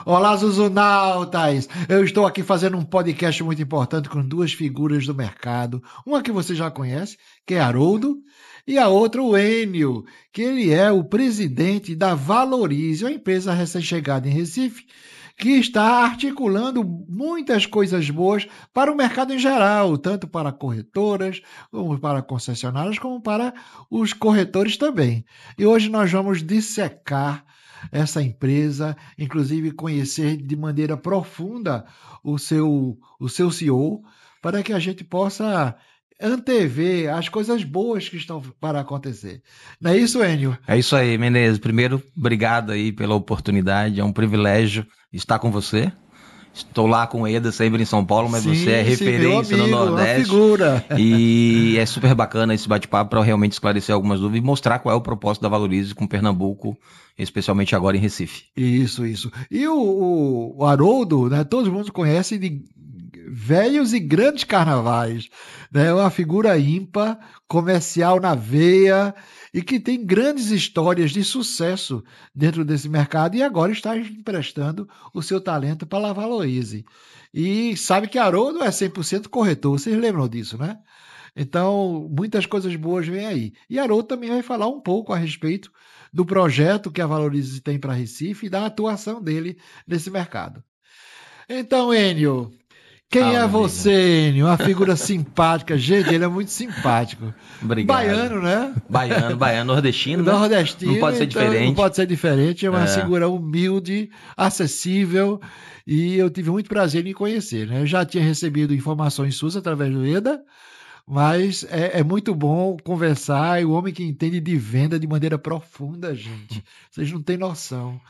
Olá, Zuzunautas! Eu estou aqui fazendo um podcast muito importante com duas figuras do mercado. Uma que você já conhece, que é Haroldo, e a outra, o Enio, que ele é o presidente da Valorize, uma empresa recém-chegada em Recife, que está articulando muitas coisas boas para o mercado em geral, tanto para corretoras, como para concessionárias, como para os corretores também. E hoje nós vamos dissecar essa empresa, inclusive conhecer de maneira profunda o seu CEO, para que a gente possa antever as coisas boas que estão para acontecer. Não é isso, Enio? É isso aí, Menezes. Primeiro, obrigado aí pela oportunidade. É um privilégio estar com você. Estou lá com o Eda, sempre em São Paulo, mas você é Sim, meu referência no amigo, uma Nordeste. figura. E é super bacana esse bate-papo para realmente esclarecer algumas dúvidas e mostrar qual é o propósito da Valorize com Pernambuco, especialmente agora em Recife. Isso. E o Haroldo, né, todo mundo conhece de velhos e grandes carnavais, né? Uma figura ímpar, comercial na veia e que tem grandes histórias de sucesso dentro desse mercado e agora está emprestando o seu talento para a Valorize. E sabe que Haroldo é 100% corretor, vocês lembram disso, né? Então, muitas coisas boas vêm aí. E Haroldo também vai falar um pouco a respeito do projeto que a Valorize tem para Recife e da atuação dele nesse mercado. Então, Enio, quem Fala, é meu amigo. você, Enio? Uma figura simpática. Gente, ele é muito simpático. Obrigado. Baiano, né? Baiano, nordestino, né? Não Nordestino, pode ser então não diferente. pode ser diferente. É uma É, figura humilde, acessível e eu tive muito prazer em conhecer. Né? Eu já tinha recebido informações suas através do EDA, mas é muito bom conversar. E o homem que entende de venda de maneira profunda, gente. Vocês não têm noção.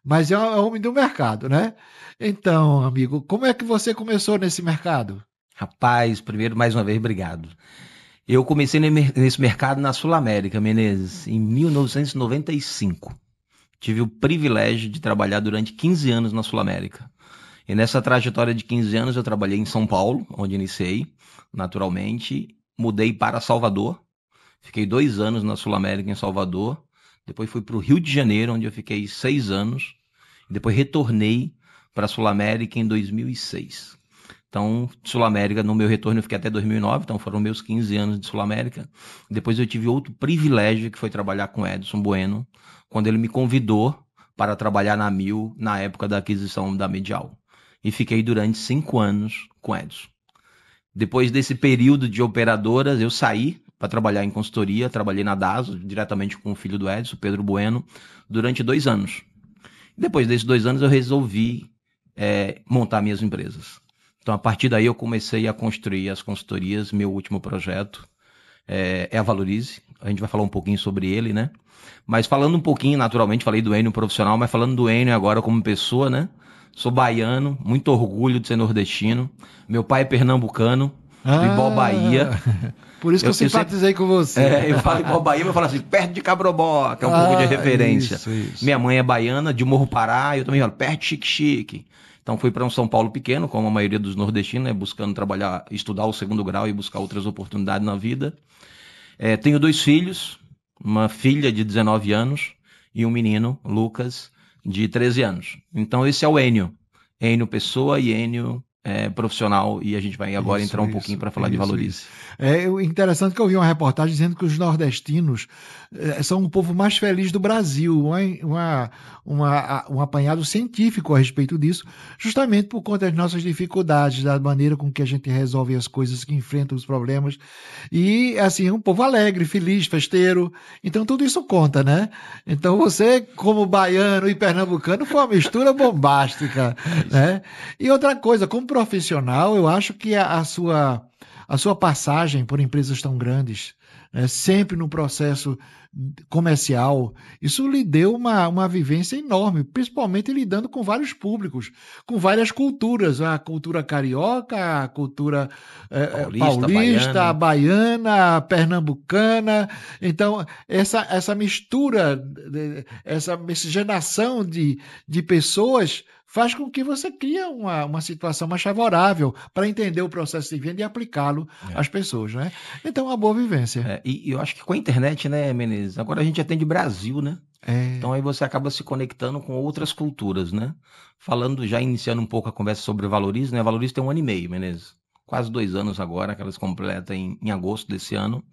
Mas é um homem do mercado, né? Então, amigo, como é que você começou nesse mercado? rapaz, primeiro, mais uma vez, obrigado. Eu comecei nesse mercado na Sul América, Menezes, em 1995. Tive o privilégio de trabalhar durante 15 anos na Sul América. E nessa trajetória de 15 anos eu trabalhei em São Paulo, onde iniciei, naturalmente. Mudei para Salvador. Fiquei 2 anos na Sul América em Salvador. Depois fui para o Rio de Janeiro, onde eu fiquei 6 anos. Depois retornei para a Sul América em 2006. Então, Sul América, no meu retorno eu fiquei até 2009, então foram meus 15 anos de Sul América. Depois eu tive outro privilégio, que foi trabalhar com Edson Bueno, quando ele me convidou para trabalhar na Mil, na época da aquisição da Medial. E fiquei durante 5 anos com Edson. Depois desse período de operadoras, eu saí para trabalhar em consultoria, trabalhei na DASO, diretamente com o filho do Edson, Pedro Bueno, durante 2 anos. Depois desses 2 anos eu resolvi montar minhas empresas. Então, a partir daí, eu comecei a construir as consultorias. Meu último projeto é a Valorize. A gente vai falar um pouquinho sobre ele, né? Mas falando um pouquinho, naturalmente, falei do Enio profissional, mas falando do Enio agora como pessoa, né? Sou baiano, muito orgulho de ser nordestino. Meu pai é pernambucano, do Ibó, Bahia. Ah, por isso que eu Eu sempre, simpatizei com você. eu falo Ibó, Bahia, mas eu falo assim, perto de Cabrobó, que é um pouco de Ah, referência. isso. Minha mãe é baiana, de Morro Pará, eu também falo, perto de Xique-Xique. Então fui para um São Paulo pequeno, como a maioria dos nordestinos, né, buscando trabalhar, estudar o segundo grau e buscar outras oportunidades na vida. Tenho 2 filhos, uma filha de 19 anos e um menino, Lucas, de 13 anos. Então esse é o Enio. Enio pessoa e Enio profissional. E a gente vai agora entrar um pouquinho para falar de Valorize. É interessante que eu vi uma reportagem dizendo que os nordestinos são o povo mais feliz do Brasil. Um apanhado científico a respeito disso, justamente por conta das nossas dificuldades, da maneira com que a gente resolve as coisas, que enfrenta os problemas. E, assim, é um povo alegre, feliz, festeiro. Então, tudo isso conta, né? Então, você, como baiano e pernambucano, foi uma mistura bombástica, né? E outra coisa, como profissional, eu acho que a sua passagem por empresas tão grandes, né, sempre no processo comercial, isso lhe deu uma vivência enorme, principalmente lidando com vários públicos, com várias culturas, a cultura carioca, a cultura Paulista, paulista, a baiana. baiana, a pernambucana. Então, essa mistura, essa miscigenação de pessoas faz com que você crie uma situação mais favorável para entender o processo de venda e aplicá-lo às pessoas, né? Então, é uma boa vivência. E eu acho que com a internet, né, Menezes? Agora a gente atende Brasil, né? Então aí você acaba se conectando com outras culturas, né? Falando, já iniciando um pouco a conversa sobre Valorize, né? A Valorize tem 1 ano e meio, Menezes. Quase 2 anos agora, que elas completam em agosto desse ano.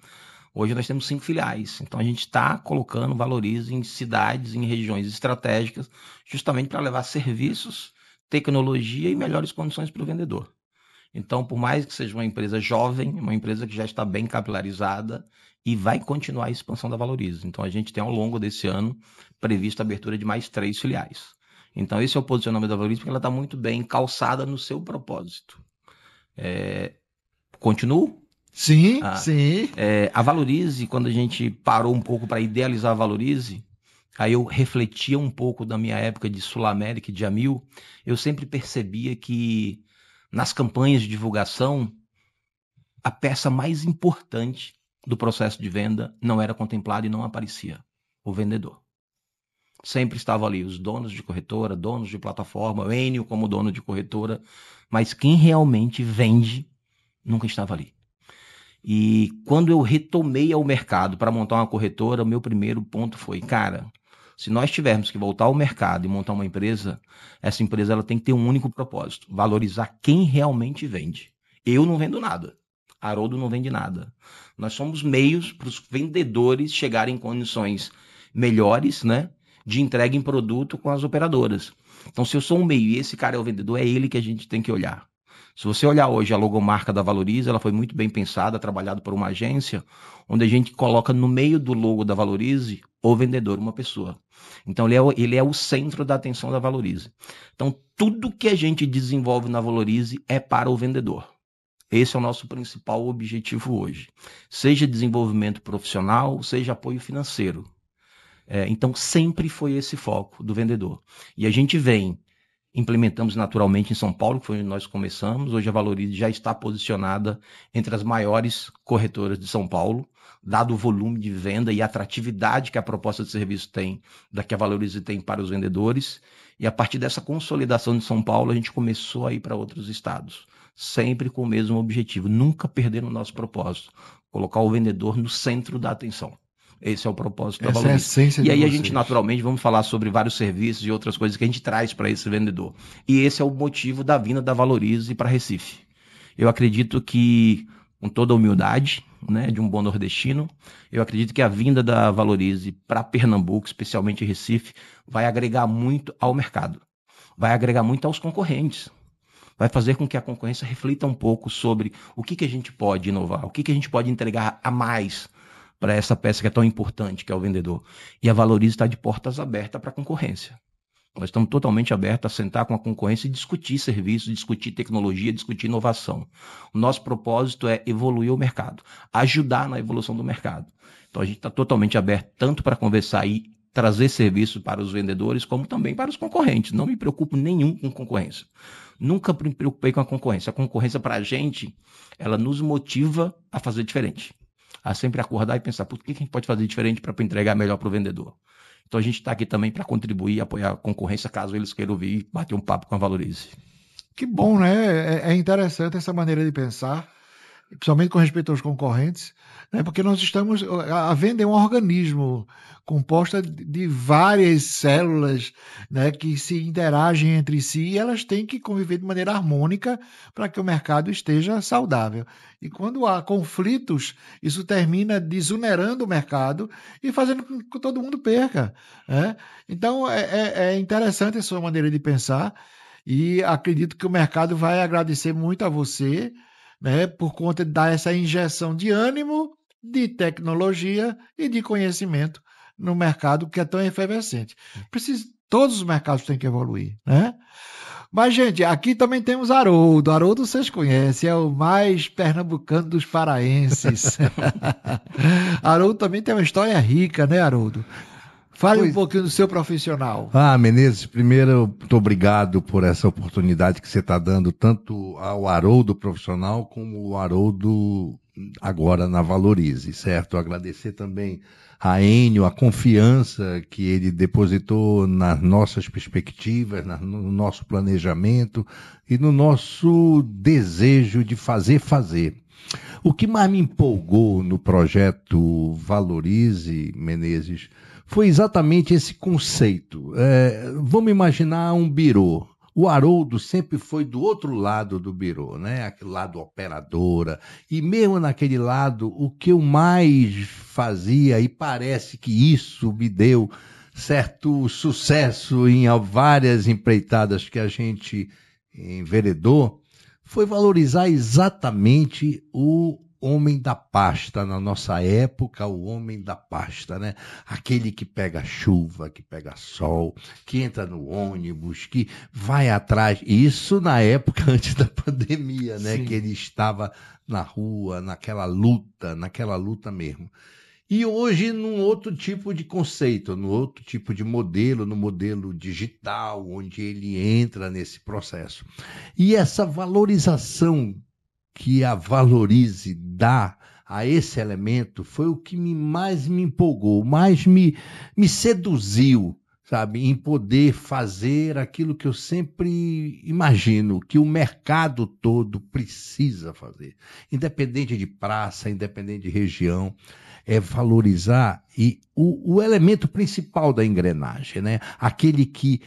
Hoje nós temos 5 filiais. Então a gente está colocando Valorize em cidades, em regiões estratégicas, justamente para levar serviços, tecnologia e melhores condições para o vendedor. Então, por mais que seja uma empresa jovem, uma empresa que já está bem capilarizada e vai continuar a expansão da Valorize. Então, a gente tem ao longo desse ano previsto a abertura de mais 3 filiais. Então, esse é o posicionamento da Valorize, porque ela está muito bem calçada no seu propósito. Continuo? Sim, sim. A Valorize, quando a gente parou um pouco para idealizar a Valorize, aí eu refletia um pouco da minha época de Sul América e de Amil, eu sempre percebia que nas campanhas de divulgação, a peça mais importante do processo de venda não era contemplada e não aparecia: o vendedor. Sempre estavam ali os donos de corretora, donos de plataforma, o Enio como dono de corretora, mas quem realmente vende nunca estava ali. E quando eu retomei ao mercado para montar uma corretora, o meu primeiro ponto foi, cara, se nós tivermos que voltar ao mercado e montar uma empresa, essa empresa ela tem que ter um único propósito: valorizar quem realmente vende. Eu não vendo nada. Haroldo não vende nada. Nós somos meios para os vendedores chegarem em condições melhores, né, de entrega em produto com as operadoras. Então, se eu sou um meio e esse cara é o vendedor, é ele que a gente tem que olhar. Se você olhar hoje a logomarca da Valorize, ela foi muito bem pensada, trabalhada por uma agência, onde a gente coloca no meio do logo da Valorize o vendedor, uma pessoa. Então ele é o centro da atenção da Valorize. Então tudo que a gente desenvolve na Valorize é para o vendedor. Esse é o nosso principal objetivo hoje. Seja desenvolvimento profissional, seja apoio financeiro. Então sempre foi esse foco do vendedor. E a gente implementamos naturalmente em São Paulo, que foi onde nós começamos. Hoje a Valorize já está posicionada entre as maiores corretoras de São Paulo, dado o volume de venda e a atratividade que a proposta de serviço tem, da que a Valorize tem para os vendedores. E a partir dessa consolidação de São Paulo, a gente começou a ir para outros estados, sempre com o mesmo objetivo: nunca perder o nosso propósito, colocar o vendedor no centro da atenção. Esse é o propósito da Essa é a Valorize. essência E de aí a vocês. gente, naturalmente, vamos falar sobre vários serviços e outras coisas que a gente traz para esse vendedor. E esse é o motivo da vinda da Valorize para Recife. Eu acredito que, com toda a humildade, né, de um bom nordestino, eu acredito que a vinda da Valorize para Pernambuco, especialmente Recife, vai agregar muito ao mercado. Vai agregar muito aos concorrentes. Vai fazer com que a concorrência reflita um pouco sobre o que a gente pode inovar, o que a gente pode entregar a mais para essa peça que é tão importante, que é o vendedor. E a Valorize está de portas abertas para a concorrência. Nós estamos totalmente abertos a sentar com a concorrência e discutir serviços, discutir tecnologia, discutir inovação. O nosso propósito é evoluir o mercado, ajudar na evolução do mercado. Então a gente está totalmente aberto tanto para conversar e trazer serviço para os vendedores, como também para os concorrentes. Não me preocupo nenhum com concorrência. Nunca me preocupei com a concorrência. A concorrência, para a gente, ela nos motiva a fazer diferente. A sempre acordar e pensar, por que a gente pode fazer diferente para entregar melhor para o vendedor? Então a gente está aqui também para contribuir e apoiar a concorrência, caso eles queiram vir e bater um papo com a Valorize. Que bom, né? É interessante essa maneira de pensar, principalmente com respeito aos concorrentes, né? Porque nós estamos. A venda é um organismo composta de várias células, né, que se interagem entre si e elas têm que conviver de maneira harmônica para que o mercado esteja saudável. E quando há conflitos, isso termina desunerando o mercado e fazendo com que todo mundo perca, né? Então é interessante a sua maneira de pensar e acredito que o mercado vai agradecer muito a você, né, por conta de dar essa injeção de ânimo, de tecnologia e de conhecimento no mercado que é tão efervescente. Todos os mercados têm que evoluir, né? Mas, gente, aqui também temos Haroldo. Haroldo vocês conhecem, é o mais pernambucano dos paraenses. Haroldo também tem uma história rica, né, Haroldo? Fale um pouquinho do seu profissional. Menezes, primeiro, muito obrigado por essa oportunidade que você está dando, tanto ao Haroldo profissional como ao Haroldo agora na Valorize, certo? Agradecer também a Enio, a confiança que ele depositou nas nossas perspectivas, no nosso planejamento e no nosso desejo de fazer. O que mais me empolgou no projeto Valorize, Menezes, foi exatamente esse conceito. Vamos imaginar um birô. O Haroldo sempre foi do outro lado do birô, né? Aquele lado operadora. E mesmo naquele lado, o que eu mais fazia, e parece que isso me deu certo sucesso em várias empreitadas que a gente enveredou, foi valorizar exatamente o homem da pasta, na nossa época, o homem da pasta, né? Aquele que pega chuva, que pega sol, que entra no ônibus, que vai atrás. Isso na época antes da pandemia, né? Sim. Que ele estava na rua, naquela luta mesmo. E hoje num outro tipo de conceito, no outro tipo de modelo, no modelo digital, onde ele entra nesse processo. E essa valorização que a Valorize dá a esse elemento foi o que mais me empolgou, mais me seduziu, sabe, em poder fazer aquilo que eu sempre imagino que o mercado todo precisa fazer, independente de praça, independente de região, é valorizar e o elemento principal da engrenagem, né? Aquele que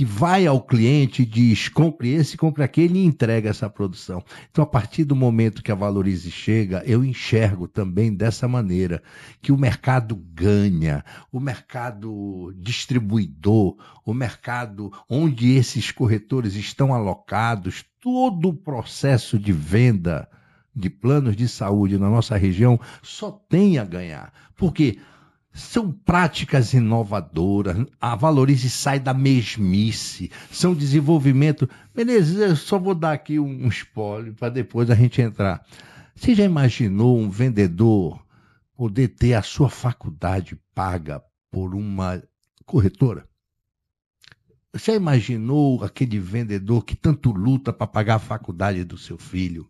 vai ao cliente e diz, compre esse, compre aquele e entrega essa produção. Então, a partir do momento que a Valorize chega, eu enxergo também dessa maneira, que o mercado ganha, o mercado distribuidor, o mercado onde esses corretores estão alocados, todo o processo de venda de planos de saúde na nossa região só tem a ganhar. Por quê? São práticas inovadoras, a Valorize sai da mesmice, são desenvolvimento. Menezes, eu só vou dar aqui um spoiler para depois a gente entrar. Você já imaginou um vendedor poder ter a sua faculdade paga por uma corretora? Você já imaginou aquele vendedor que tanto luta para pagar a faculdade do seu filho?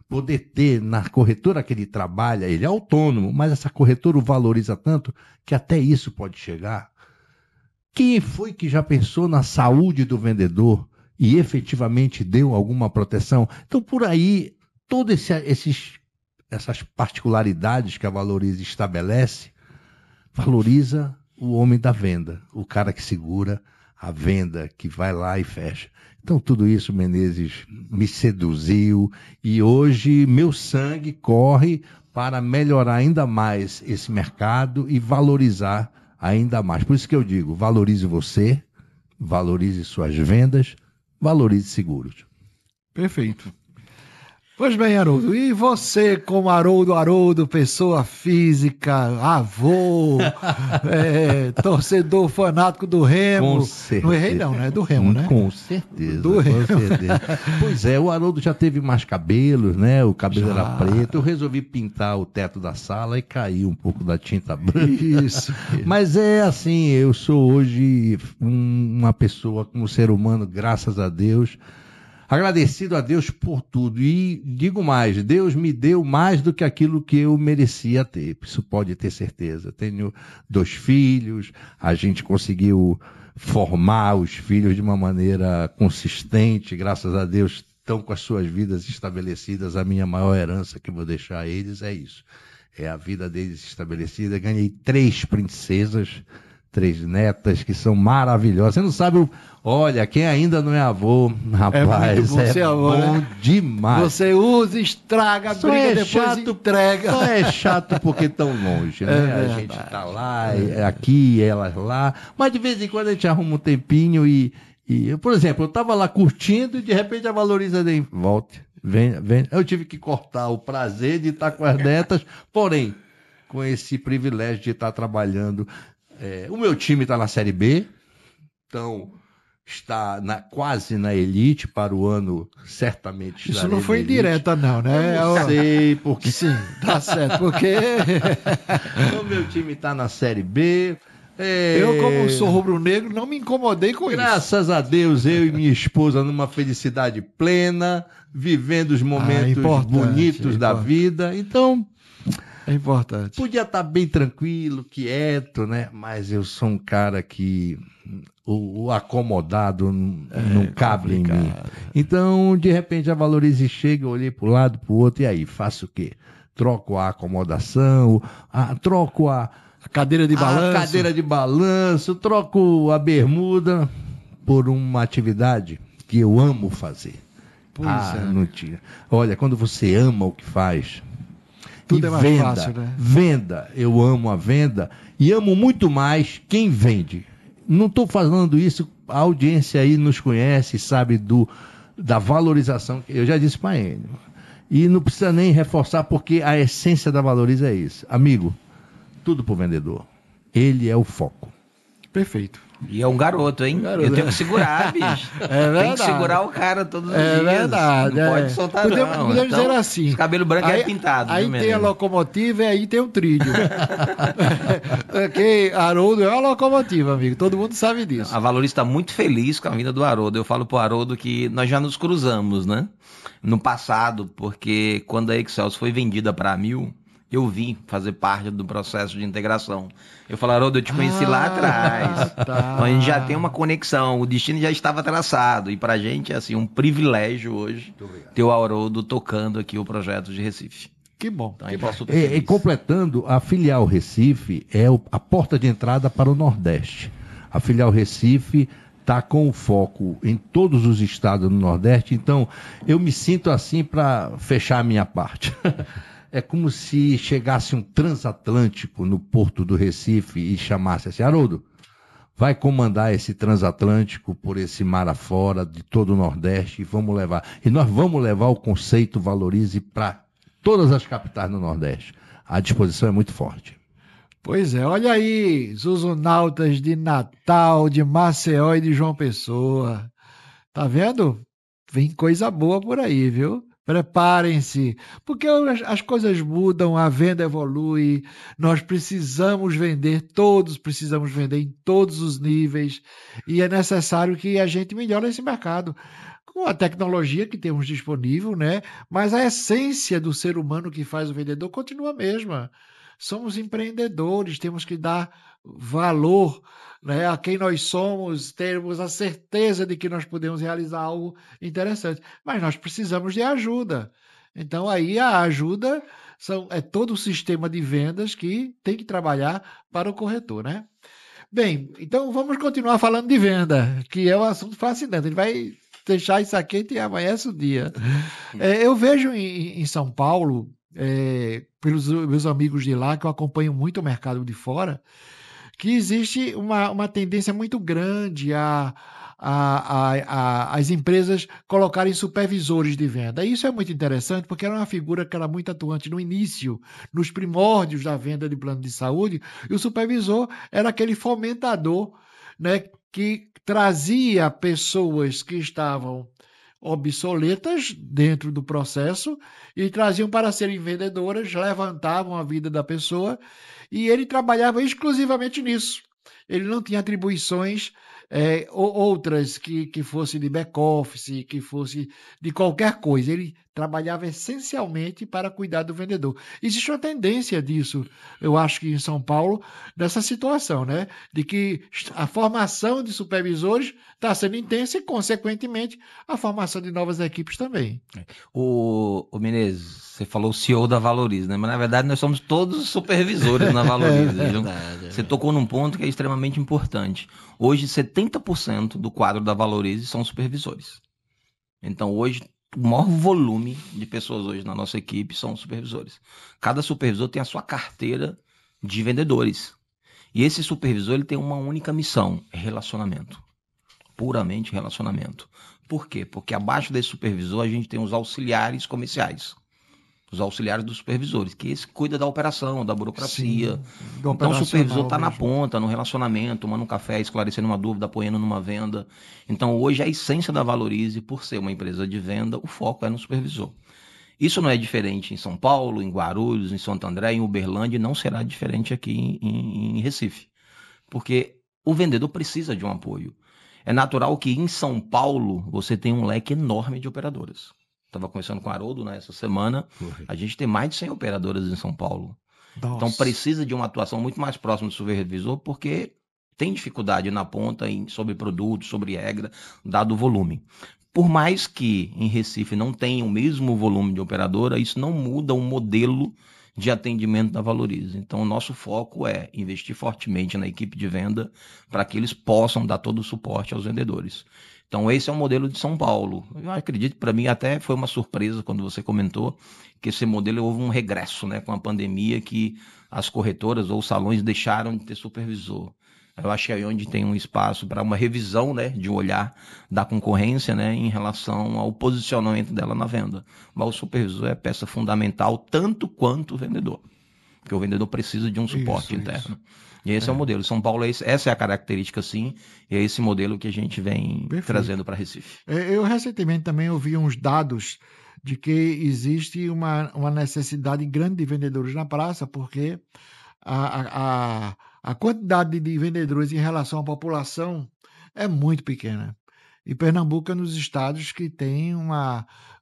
Poder ter na corretora que ele trabalha, ele é autônomo, mas essa corretora o valoriza tanto que até isso pode chegar. Quem foi que já pensou na saúde do vendedor e efetivamente deu alguma proteção? Então, por aí, todas essas particularidades que a Valorize estabelece, valoriza o homem da venda, o cara que segura a venda, que vai lá e fecha. Então, tudo isso, Menezes, me seduziu e hoje meu sangue corre para melhorar ainda mais esse mercado e valorizar ainda mais. Por isso que eu digo, valorize você, valorize suas vendas, valorize seguros. Perfeito. Pois bem, Haroldo, e você como Haroldo, pessoa física, avô, torcedor fanático do Remo. Com certeza. Não errei não, né? Do Remo, né? Com certeza. Do Remo. Com certeza. Pois é, o Haroldo já teve mais cabelos, né? O cabelo era preto. Eu resolvi pintar o teto da sala e caiu um pouco da tinta branca. Isso. Mas é assim, eu sou hoje uma pessoa como ser humano, graças a Deus, agradecido a Deus por tudo. E digo mais, Deus me deu mais do que aquilo que eu merecia ter. Isso pode ter certeza. Tenho 2 filhos, a gente conseguiu formar os filhos de uma maneira consistente, graças a Deus estão com as suas vidas estabelecidas. A minha maior herança que vou deixar a eles é isso. É a vida deles estabelecida. Ganhei 3 princesas, 3 netas que são maravilhosas. Você não sabe, olha, quem ainda não é avô, rapaz, muito bom ser avô, bom né? demais. Você usa, estraga, Só briga, é depois chato, entrega. Só é chato porque estão longe, né? A gente tá lá, aqui, elas lá. Mas de vez em quando a gente arruma um tempinho e por exemplo, eu tava lá curtindo e de repente a Valoriza vem, volte, vem. Eu tive que cortar o prazer de estar com as netas, porém, com esse privilégio de estar trabalhando. O meu time está na Série B, então está quase na elite para o ano, certamente. Isso não foi indireta, não, né? Eu não sei, porque sim, tá certo, porque o meu time está na Série B. Eu, como sou rubro-negro, não me incomodei com isso. Graças a Deus, eu e minha esposa numa felicidade plena, vivendo os momentos bonitos da vida. Então, é importante. Podia estar bem tranquilo, quieto, né? Mas eu sou um cara que o acomodado não cabe em mim. Então, de repente, a Valorize chega, eu olhei para o lado, para o outro, e aí, faço o quê? Troco a acomodação, troco A cadeira de balanço. A cadeira de balanço, troco a bermuda por uma atividade que eu amo fazer. Pois é. Não tinha. Olha, quando você ama o que faz, tudo e é mais venda, fácil, né? Venda, eu amo a venda e amo muito mais quem vende. Não estou falando isso, a audiência aí nos conhece, sabe da valorização. Eu já disse para ele. E não precisa nem reforçar, porque a essência da Valoriza é isso. Amigo, tudo pro vendedor. Ele é o foco. Perfeito. E é um garoto, hein? Eu tenho que segurar, bicho. Tem que segurar o cara todos os dias. É verdade. Não pode soltar, não. Podemos dizer assim. Esse cabelo branco aí, é pintado. Aí tem a locomotiva e aí tem o trilho. Okay, Haroldo é uma locomotiva, amigo. Todo mundo sabe disso. A Valoriza está muito feliz com a vinda do Haroldo. Eu falo pro Haroldo que nós já nos cruzamos, né? No passado, porque quando a Excelsior foi vendida para a 1000, eu vim fazer parte do processo de integração. Eu falei, Haroldo, eu te conheci lá atrás. Tá. Então a gente já tem uma conexão, o destino já estava traçado. E pra gente é assim, um privilégio hoje ter o Haroldo tocando aqui o projeto de Recife. Que bom. Então, que bom. E completando, a filial Recife é a porta de entrada para o Nordeste. A filial Recife está com o foco em todos os estados do Nordeste. Então, eu me sinto assim para fechar a minha parte. É como se chegasse um transatlântico no porto do Recife e chamasse assim, Haroldo, vai comandar esse transatlântico por esse mar afora de todo o Nordeste e vamos levar. E nós vamos levar o conceito Valorize para todas as capitais do Nordeste. A disposição é muito forte. Pois é, olha aí, Zuzunautas de Natal, de Maceió e de João Pessoa. Tá vendo? Vem coisa boa por aí, viu? Preparem-se, porque as coisas mudam, a venda evolui, nós precisamos vender, todos precisamos vender em todos os níveis, e é necessário que a gente melhore esse mercado com a tecnologia que temos disponível, né? Mas a essência do ser humano que faz o vendedor continua a mesma. Somos empreendedores, temos que dar valor, né, a quem nós somos, termos a certeza de que nós podemos realizar algo interessante. Mas nós precisamos de ajuda. Então, aí a ajuda é todo o sistema de vendas que tem que trabalhar para o corretor, né? Bem, então vamos continuar falando de venda, que é um assunto fascinante. A gente vai deixar isso aqui e amanhece o dia. Eu vejo em São Paulo, pelos meus amigos de lá, que eu acompanho muito o mercado de fora, que existe uma tendência muito grande as empresas colocarem supervisores de venda. Isso é muito interessante, porque era uma figura que era muito atuante no início, nos primórdios da venda de plano de saúde, e o supervisor era aquele fomentador, né, que trazia pessoas que estavam obsoletas dentro do processo e traziam para serem vendedoras, levantavam a vida da pessoa e ele trabalhava exclusivamente nisso. Ele não tinha atribuições outras que fosse de back-office, que fosse de qualquer coisa. Ele trabalhava essencialmente para cuidar do vendedor. Existe uma tendência disso, eu acho que em São Paulo, nessa situação, né? De que a formação de supervisores está sendo intensa e, consequentemente, a formação de novas equipes também. O Menezes, você falou o CEO da Valoriza, né? Mas, na verdade, nós somos todos supervisores na Valoriza. Você tocou num ponto que é extremamente importante. Hoje, 70% do quadro da Valoriza são supervisores. Então, hoje, o maior volume de pessoas hoje na nossa equipe são supervisores. Cada supervisor tem a sua carteira de vendedores. E esse supervisor ele tem uma única missão, relacionamento. Puramente relacionamento. Por quê? Porque abaixo desse supervisor a gente tem os auxiliares comerciais. Os auxiliares dos supervisores, que esse cuida da operação, da burocracia. Sim, então o supervisor está na ponta, no relacionamento, tomando um café, esclarecendo uma dúvida, apoiando numa venda. Então hoje a essência da Valorize, por ser uma empresa de venda, o foco é no supervisor. Isso não é diferente em São Paulo, em Guarulhos, em Santo André, em Uberlândia, e não será diferente aqui em Recife. Porque o vendedor precisa de um apoio. É natural que em São Paulo você tenha um leque enorme de operadoras. Estava conversando com o Haroldo essa semana, a gente tem mais de 100 operadoras em São Paulo. Nossa. Então precisa de uma atuação muito mais próxima do supervisor, porque tem dificuldade na ponta sobre produto, sobre regra, dado o volume. Por mais que em Recife não tenha o mesmo volume de operadora, isso não muda o modelo de atendimento da Valorize. Então, o nosso foco é investir fortemente na equipe de venda para que eles possam dar todo o suporte aos vendedores. Então, esse é o modelo de São Paulo. Eu acredito, para mim, até foi uma surpresa quando você comentou que esse modelo houve um regresso, né, com a pandemia, que as corretoras ou salões deixaram de ter supervisor. Eu acho que é onde tem um espaço para uma revisão, né, de olhar da concorrência, né, em relação ao posicionamento dela na venda. Mas o supervisor é peça fundamental tanto quanto o vendedor, porque o vendedor precisa de um suporte interno. E esse é o modelo. São Paulo, essa é a característica, sim, e é esse modelo que a gente vem trazendo para Recife. Eu recentemente também ouvi uns dados de que existe uma necessidade grande de vendedores na praça, porque a quantidade de vendedores em relação à população é muito pequena. E Pernambuco é um dos estados que tem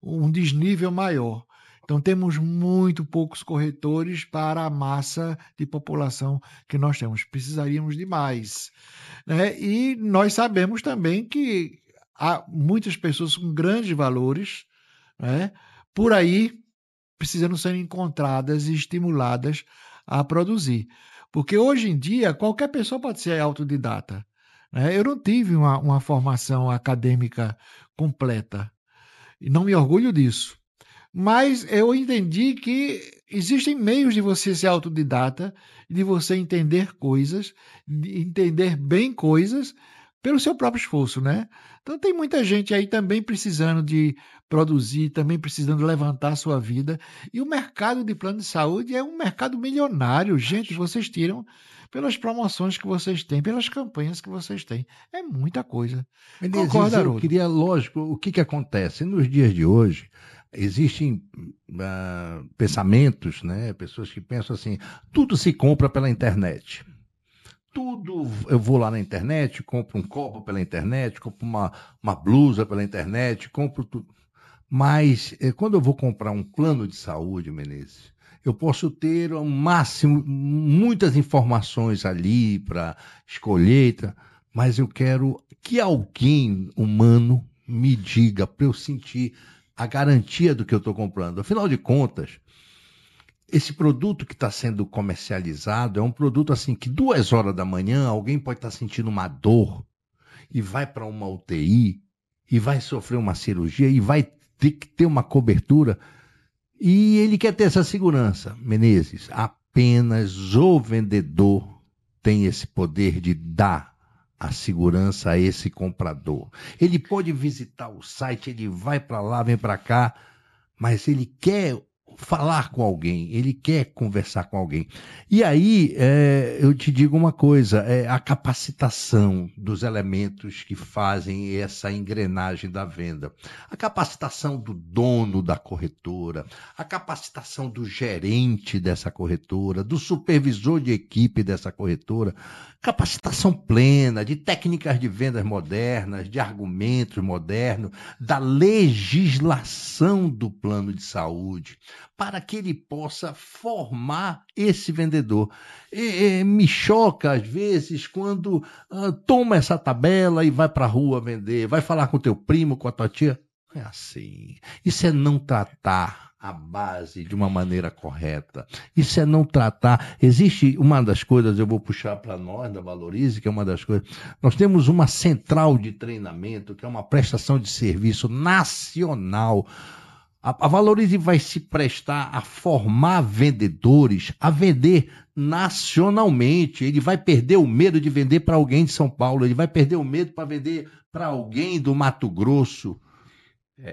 um desnível maior. Então, temos muito poucos corretores para a massa de população que nós temos. Precisaríamos de mais, né? E nós sabemos também que há muitas pessoas com grandes valores, né, por aí precisando ser encontradas e estimuladas a produzir. Porque hoje em dia, qualquer pessoa pode ser autodidata, né? Eu não tive uma formação acadêmica completa e não me orgulho disso. Mas eu entendi que existem meios de você ser autodidata, de você entender coisas, de entender bem coisas pelo seu próprio esforço, né? Então tem muita gente aí também precisando de produzir, também precisando levantar a sua vida. E o mercado de plano de saúde é um mercado milionário. Gente, vocês tiram pelas promoções que vocês têm, pelas campanhas que vocês têm. É muita coisa. Menezes, eu queria, lógico, o que acontece? Nos dias de hoje, existem pensamentos, né? Pessoas que pensam assim, tudo se compra pela internet. Tudo, eu vou lá na internet, compro um copo pela internet, compro uma blusa pela internet, compro tudo. Mas quando eu vou comprar um plano de saúde, Menezes, eu posso ter ao máximo muitas informações ali para escolher, mas eu quero que alguém humano me diga para eu sentir a garantia do que eu estou comprando. Afinal de contas, esse produto que está sendo comercializado é um produto assim que 2 horas da manhã alguém pode estar sentindo uma dor e vai para uma UTI e vai sofrer uma cirurgia e vai ter que ter uma cobertura e ele quer ter essa segurança. Menezes, apenas o vendedor tem esse poder de dar a segurança a esse comprador. Ele pode visitar o site, ele vai para lá, vem para cá, mas ele quer falar com alguém, ele quer conversar com alguém. E aí, eu te digo uma coisa, a capacitação dos elementos que fazem essa engrenagem da venda. A capacitação do dono da corretora, a capacitação do gerente dessa corretora, do supervisor de equipe dessa corretora, capacitação plena de técnicas de vendas modernas, de argumentos modernos, da legislação do plano de saúde, para que ele possa formar esse vendedor. Me choca, às vezes, quando toma essa tabela e vai para a rua vender, vai falar com o teu primo, com a tua tia. É assim. Isso é não tratar a base de uma maneira correta. Isso é não tratar. Existe uma das coisas, eu vou puxar para nós, da Valorize, que é uma das coisas. Nós temos uma central de treinamento, que é uma prestação de serviço nacional. A Valorize vai se prestar a formar vendedores, a vender nacionalmente. Ele vai perder o medo de vender para alguém de São Paulo, ele vai perder o medo para vender para alguém do Mato Grosso.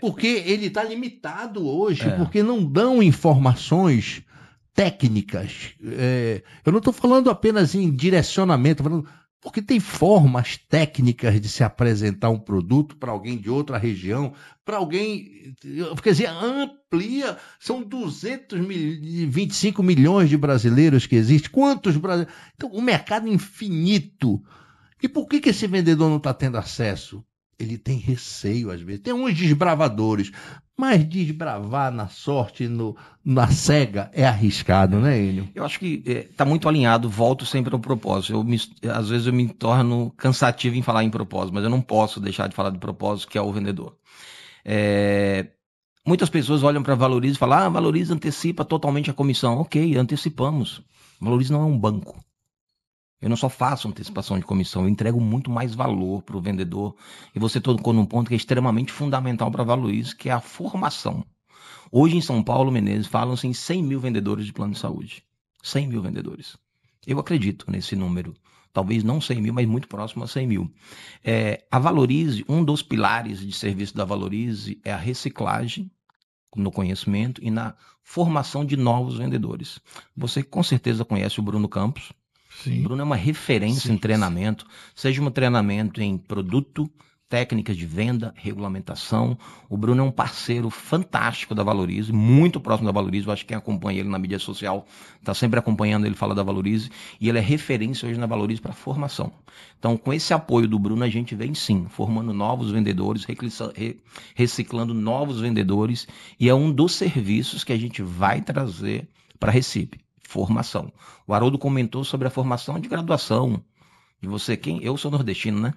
Porque ele está limitado hoje, porque não dão informações técnicas. Eu não estou falando apenas em direcionamento, porque tem formas técnicas de se apresentar um produto para alguém de outra região, para alguém, quer dizer, amplia, são 225 milhões de brasileiros que existem. Quantos brasileiros? Então, o mercado é infinito. E por que esse vendedor não está tendo acesso? Ele tem receio, às vezes. Tem uns desbravadores, mas desbravar na sorte, na cega, é arriscado, né, Enio? Eu acho que está muito alinhado, volto sempre ao propósito. Às vezes eu me torno cansativo em falar em propósito, mas eu não posso deixar de falar do propósito, que é o vendedor. Muitas pessoas olham para a Valorize e falam, a Valorize antecipa totalmente a comissão. Ok, antecipamos. Valorize não é um banco. Eu não só faço antecipação de comissão, eu entrego muito mais valor para o vendedor. E você tocou num ponto que é extremamente fundamental para a Valorize, que é a formação. Hoje em São Paulo, Menezes, falam-se em 100 mil vendedores de plano de saúde. 100 mil vendedores. Eu acredito nesse número. Talvez não 100 mil, mas muito próximo a 100 mil. A Valorize, um dos pilares de serviço da Valorize é a reciclagem no conhecimento e na formação de novos vendedores. Você com certeza conhece o Bruno Campos. Sim. O Bruno é uma referência em treinamento, seja um treinamento em produto, técnicas de venda, regulamentação. O Bruno é um parceiro fantástico da Valorize, muito próximo da Valorize. Eu acho que quem acompanha ele na mídia social está sempre acompanhando ele fala da Valorize. E ele é referência hoje na Valorize para formação. Então, com esse apoio do Bruno, a gente vem sim, formando novos vendedores, reciclando novos vendedores. E é um dos serviços que a gente vai trazer para Recife. Formação. O Haroldo comentou sobre a formação de graduação. De você, eu sou nordestino, né?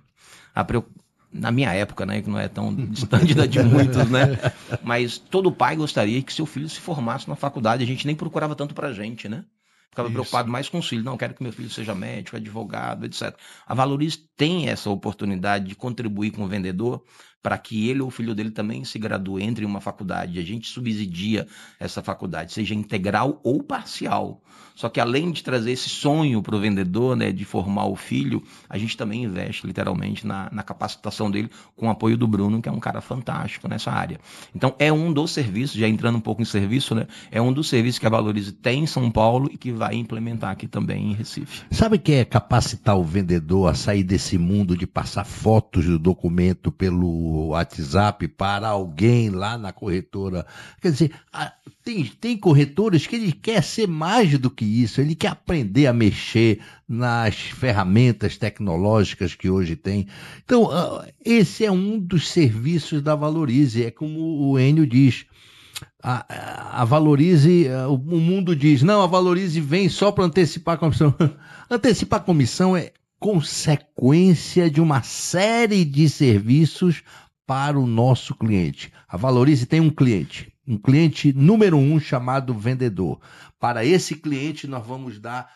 Na minha época, né, que não é tão distante da de muitos, né? Mas todo pai gostaria que seu filho se formasse na faculdade. A gente nem procurava tanto pra gente, né? Ficava preocupado mais com os filhos. Não, quero que meu filho seja médico, advogado, etc. A Valorize tem essa oportunidade de contribuir com o vendedor para que ele ou o filho dele também se gradue, entre em uma faculdade. A gente subsidia essa faculdade, seja integral ou parcial. Só que além de trazer esse sonho para o vendedor, né, de formar o filho, a gente também investe literalmente na capacitação dele, com o apoio do Bruno, que é um cara fantástico nessa área. Então é um dos serviços, já entrando um pouco em serviço, né, é um dos serviços que a Valorize tem em São Paulo e que vai implementar aqui também em Recife. Sabe o que é capacitar o vendedor a sair desse mundo de passar fotos do documento pelo WhatsApp para alguém lá na corretora? Quer dizer, tem corretores que ele quer ser mais do que isso, ele quer aprender a mexer nas ferramentas tecnológicas que hoje tem. Então, esse é um dos serviços da Valorize, é como o Enio diz. A Valorize, o mundo diz, não, a Valorize vem só para antecipar a comissão. Antecipar a comissão é consequência de uma série de serviços para o nosso cliente. A Valorize tem um cliente número 1 chamado vendedor. Para esse cliente nós vamos dar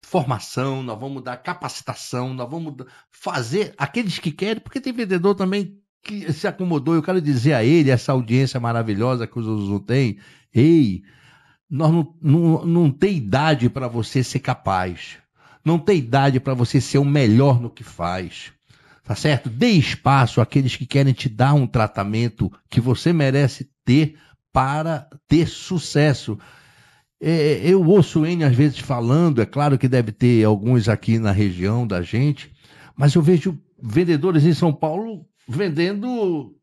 formação, nós vamos dar capacitação, nós vamos fazer aqueles que querem, porque tem vendedor também que se acomodou. Eu quero dizer a ele, essa audiência maravilhosa que o Zuzu tem, ei, nós não tem idade para você ser capaz, não tem idade para você ser o melhor no que faz, tá certo? Dê espaço àqueles que querem te dar um tratamento que você merece ter para ter sucesso. Eu ouço o Enio às vezes falando, é claro que deve ter alguns aqui na região da gente, mas eu vejo vendedores em São Paulo vendendo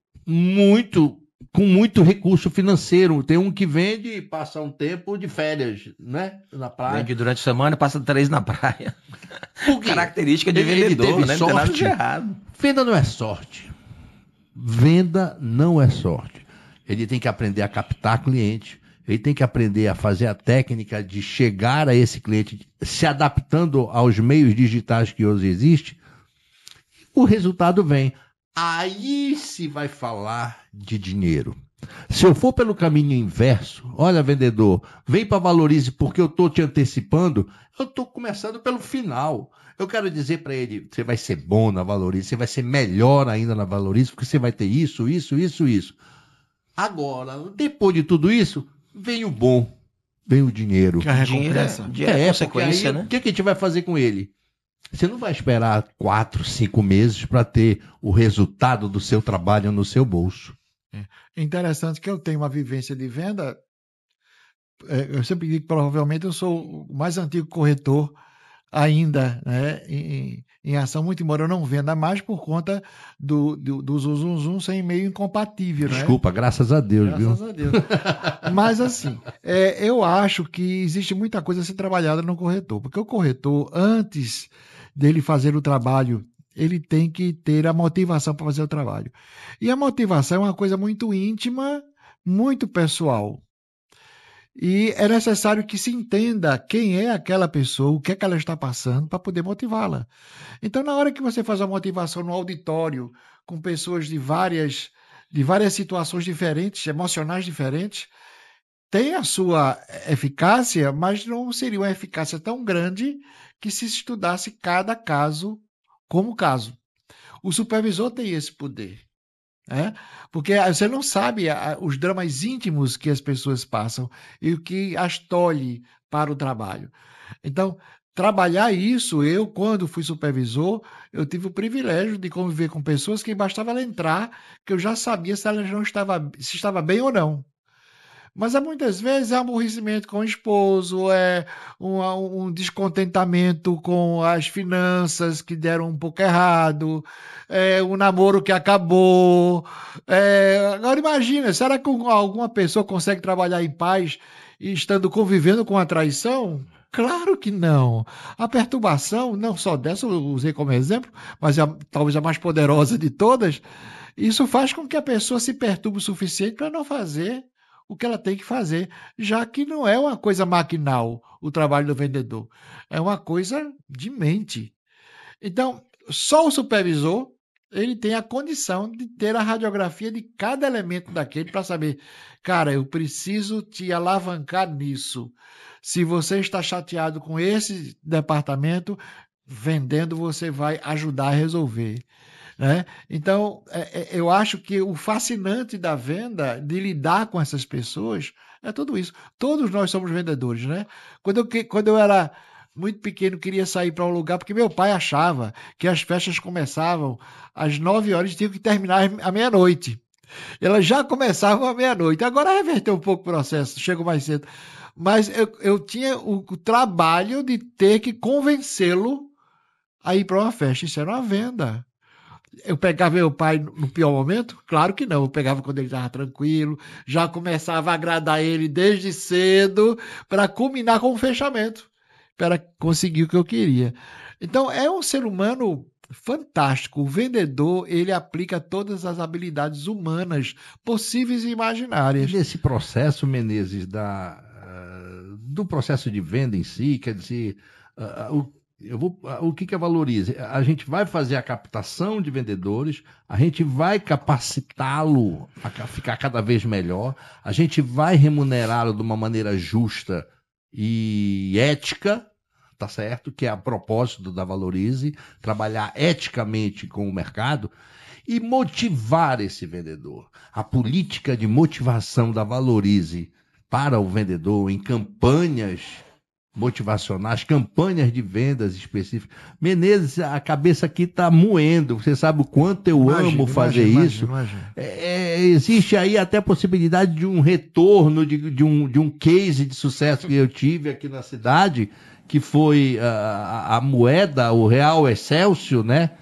com muito recurso financeiro. Tem um que vende e passa um tempo de férias, né? Na praia. Vende durante a semana e passa 3 na praia. Por quê? Característica de vendedor, né? Sorte. Não tem nada de errado. Venda não é sorte. Venda não é sorte. Ele tem que aprender a captar cliente. Ele tem que aprender a fazer a técnica de chegar a esse cliente, se adaptando aos meios digitais que hoje existem. O resultado vem. Aí se vai falar de dinheiro. Se eu for pelo caminho inverso, olha, vendedor, vem para Valorize porque eu estou te antecipando, eu estou começando pelo final. Eu quero dizer para ele, você vai ser bom na Valorize, você vai ser melhor ainda na Valorize, porque você vai ter isso. Agora, depois de tudo isso, vem o bom, vem o dinheiro. Que a recompensa. Dinheiro é consequência, aí, né? O que a gente vai fazer com ele? Você não vai esperar 4, 5 meses para ter o resultado do seu trabalho no seu bolso. É interessante que eu tenho uma vivência de venda. Eu sempre digo que provavelmente eu sou o mais antigo corretor ainda, né, em ação, muito embora eu não venda mais por conta do Zum sem e-mail incompatível. Desculpa, né? Graças a Deus, Graças viu? a Deus. Mas assim, eu acho que existe muita coisa a ser trabalhada no corretor, porque o corretor, antes dele fazer o trabalho, ele tem que ter a motivação para fazer o trabalho. E a motivação é uma coisa muito íntima, muito pessoal. E é necessário que se entenda quem é aquela pessoa, o que é que ela está passando, para poder motivá-la. Então, na hora que você faz a motivação no auditório, com pessoas de várias de várias situações diferentes, emocionais diferentes, tem a sua eficácia, mas não seria uma eficácia tão grande que se estudasse cada caso como caso. O supervisor tem esse poder, né? Porque você não sabe os dramas íntimos que as pessoas passam e o que as tolhe para o trabalho. Então, trabalhar isso, quando fui supervisor, eu tive o privilégio de conviver com pessoas que bastava ela entrar, que eu já sabia se ela não estava, se estava bem ou não. Mas muitas vezes é um aborrecimento com o esposo, é um descontentamento com as finanças que deram um pouco errado, é um namoro que acabou. Agora imagina, será que alguma pessoa consegue trabalhar em paz e estando convivendo com a traição? Claro que não. A perturbação, não só dessa, eu usei como exemplo, mas talvez a mais poderosa de todas, isso faz com que a pessoa se perturbe o suficiente para não fazer o que ela tem que fazer, já que não é uma coisa maquinal o trabalho do vendedor, é uma coisa de mente. Então, só o supervisor ele tem a condição de ter a radiografia de cada elemento daquele para saber, cara, eu preciso te alavancar nisso. Se você está chateado com esse departamento, vendendo você vai ajudar a resolver. Né? Então, eu acho que o fascinante da venda, de lidar com essas pessoas, é tudo isso. Todos nós somos vendedores, né? Quando eu era muito pequeno, queria sair para um lugar, porque meu pai achava que as festas começavam às 9 horas e tinham que terminar à meia-noite. Elas já começavam à meia-noite. Agora reverteu um pouco o processo, chego mais cedo. Mas eu tinha o trabalho de ter que convencê-lo a ir para uma festa. Isso era uma venda. Eu pegava meu pai no pior momento? Claro que não. Eu pegava quando ele estava tranquilo, já começava a agradar ele desde cedo para culminar com o fechamento, para conseguir o que eu queria. Então, é um ser humano fantástico. O vendedor, ele aplica todas as habilidades humanas possíveis e imaginárias. E nesse processo, Menezes, do processo de venda em si, quer dizer, o que é Valorize? A gente vai fazer a captação de vendedores, a gente vai capacitá-lo a ficar cada vez melhor, a gente vai remunerá-lo de uma maneira justa e ética, tá certo? Que é a propósito da Valorize, trabalhar eticamente com o mercado e motivar esse vendedor. A política de motivação da Valorize para o vendedor em campanhas motivacionais, campanhas de vendas específicas. Menezes, a cabeça aqui está moendo. Você sabe o quanto eu amo fazer isso. Existe aí até a possibilidade de um retorno de um case de sucesso que eu tive aqui na cidade, que foi a moeda, o real Excelsior, né?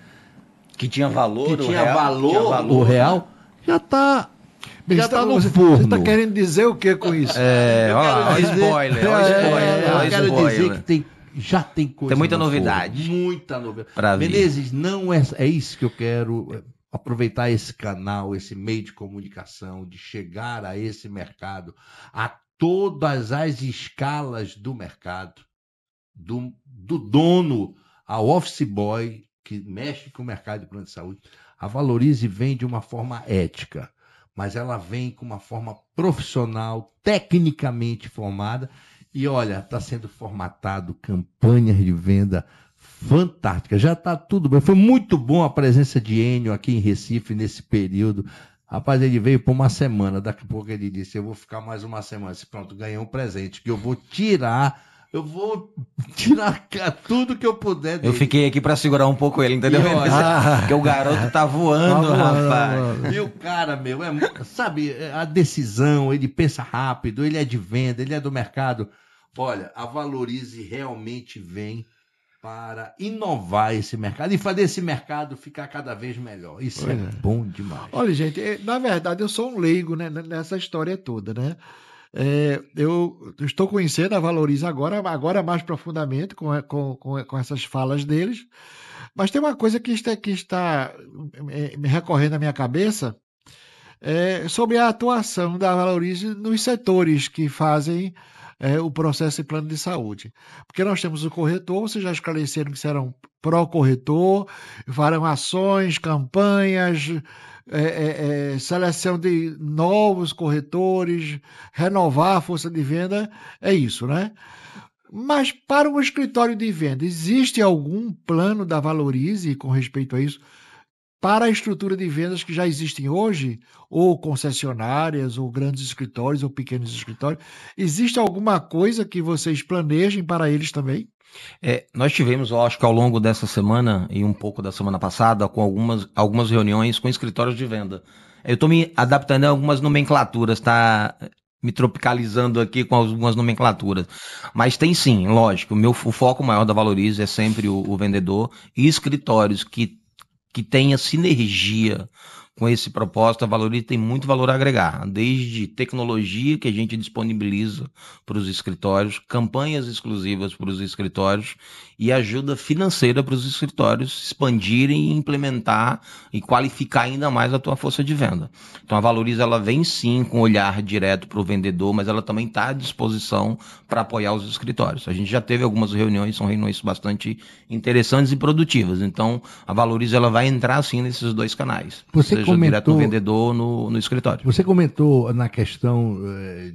Que tinha valor, o real. Já está no forno. Você está querendo dizer o que com isso? Spoiler. Eu quero dizer que já tem coisa. Tem muita novidade. Muita novidade. Menezes, não é isso que eu quero. Aproveitar esse canal, esse meio de comunicação, de chegar a esse mercado, a todas as escalas do mercado, do dono ao office boy, que mexe com o mercado de plano de saúde. A Valorize vem de uma forma ética, mas ela vem com uma forma profissional, tecnicamente formada. E olha, está sendo formatado campanhas de venda fantásticas. Já está tudo bem. Foi muito bom a presença de Enio aqui em Recife nesse período. Rapaz, ele veio por uma semana. Daqui a pouco ele disse, eu vou ficar mais uma semana. Disse, pronto, ganhei um presente que eu vou tirar tudo que eu puder dele. Eu fiquei aqui pra segurar um pouco ele, entendeu? Porque o garoto tá voando, rapaz. E o cara, sabe, a decisão, ele pensa rápido, ele é de venda, ele é do mercado. Olha, a Valorize realmente vem para inovar esse mercado e fazer esse mercado ficar cada vez melhor. Isso é bom demais. Olha, gente, na verdade eu sou um leigo, né, nessa história toda, né? Eu estou conhecendo a Valorize agora mais profundamente com essas falas deles, mas tem uma coisa que está me recorrendo à minha cabeça, sobre a atuação da Valorize nos setores que fazem o processo de plano de saúde. Porque nós temos o corretor, vocês já esclareceram que serão pró-corretor, farão ações, campanhas, seleção de novos corretores, renovar a força de venda, é isso, né? Mas para um escritório de venda, existe algum plano da Valorize com respeito a isso? Para a estrutura de vendas que já existem hoje, ou concessionárias, ou grandes escritórios, ou pequenos escritórios, existe alguma coisa que vocês planejem para eles também? Nós tivemos, eu acho que ao longo dessa semana e um pouco da semana passada, com algumas reuniões com escritórios de venda. Eu estou me adaptando a algumas nomenclaturas, tá? Me tropicalizando aqui com algumas nomenclaturas. Mas tem sim, lógico, o foco maior da Valorize é sempre o vendedor e escritórios que tenha sinergia com esse propósito. A Valorize tem muito valor a agregar, desde tecnologia que a gente disponibiliza para os escritórios, campanhas exclusivas para os escritórios e ajuda financeira para os escritórios expandirem e implementar e qualificar ainda mais a tua força de venda. Então a Valorize, ela vem sim com olhar direto para o vendedor, mas ela também está à disposição para apoiar os escritórios. A gente já teve algumas reuniões, são reuniões bastante interessantes e produtivas. Então a Valorize, ela vai entrar sim nesses dois canais. Você direto no vendedor, no escritório. Você comentou na questão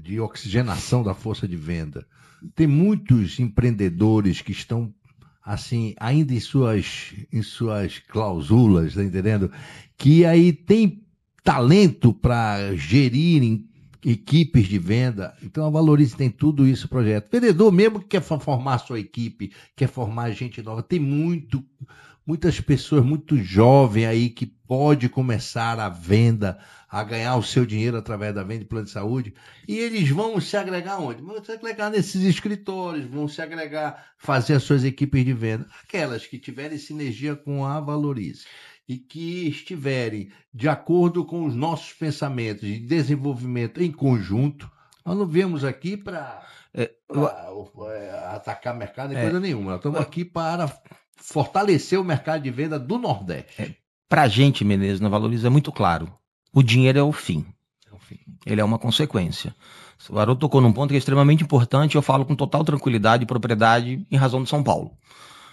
de oxigenação da força de venda. Tem muitos empreendedores que estão assim ainda em suas clausulas, tá entendendo? Que aí tem talento para gerirem equipes de venda. Então a Valorize tem tudo isso projeto. Vendedor mesmo que quer formar sua equipe, quer formar gente nova, tem muitas pessoas muito jovens aí que pode começar a venda, a ganhar o seu dinheiro através da venda de plano de saúde, e eles vão se agregar onde? Vão se agregar nesses escritórios, vão se agregar, fazer as suas equipes de venda, aquelas que tiverem sinergia com a Valorize e que estiverem de acordo com os nossos pensamentos de desenvolvimento em conjunto. Nós não viemos aqui para atacar mercado nem coisa nenhuma, nós estamos aqui para fortalecer o mercado de venda do Nordeste. Para a gente, Menezes, na Valorize é muito claro. O dinheiro é o fim. Ele é uma consequência. O Haroldo tocou num ponto que é extremamente importante, eu falo com total tranquilidade e propriedade em razão de São Paulo.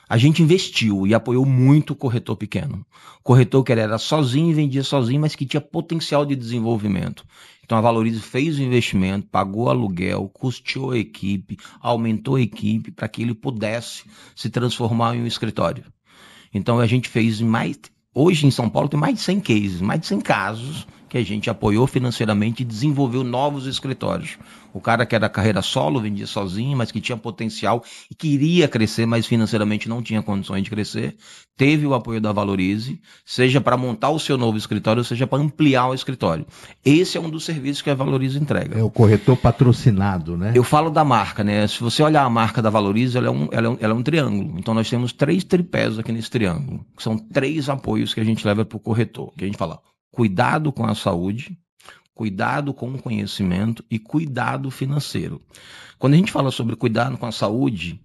A gente investiu e apoiou muito o corretor pequeno. Corretor que era sozinho e vendia sozinho, mas que tinha potencial de desenvolvimento. Então a Valorize fez o investimento, pagou aluguel, custeou a equipe, aumentou a equipe para que ele pudesse se transformar em um escritório. Então a gente fez hoje em São Paulo tem mais de 100 cases, mais de 100 casos que a gente apoiou financeiramente e desenvolveu novos escritórios. O cara que era carreira solo, vendia sozinho, mas que tinha potencial e queria crescer, mas financeiramente não tinha condições de crescer, teve o apoio da Valorize, seja para montar o seu novo escritório, seja para ampliar o escritório. Esse é um dos serviços que a Valorize entrega. É o corretor patrocinado, né? Eu falo da marca, né? Se você olhar a marca da Valorize, ela é um triângulo. Então nós temos 3 tripés aqui nesse triângulo, que são 3 apoios que a gente leva para o corretor, que a gente fala: cuidado com a saúde, cuidado com o conhecimento e cuidado financeiro. Quando a gente fala sobre cuidado com a saúde,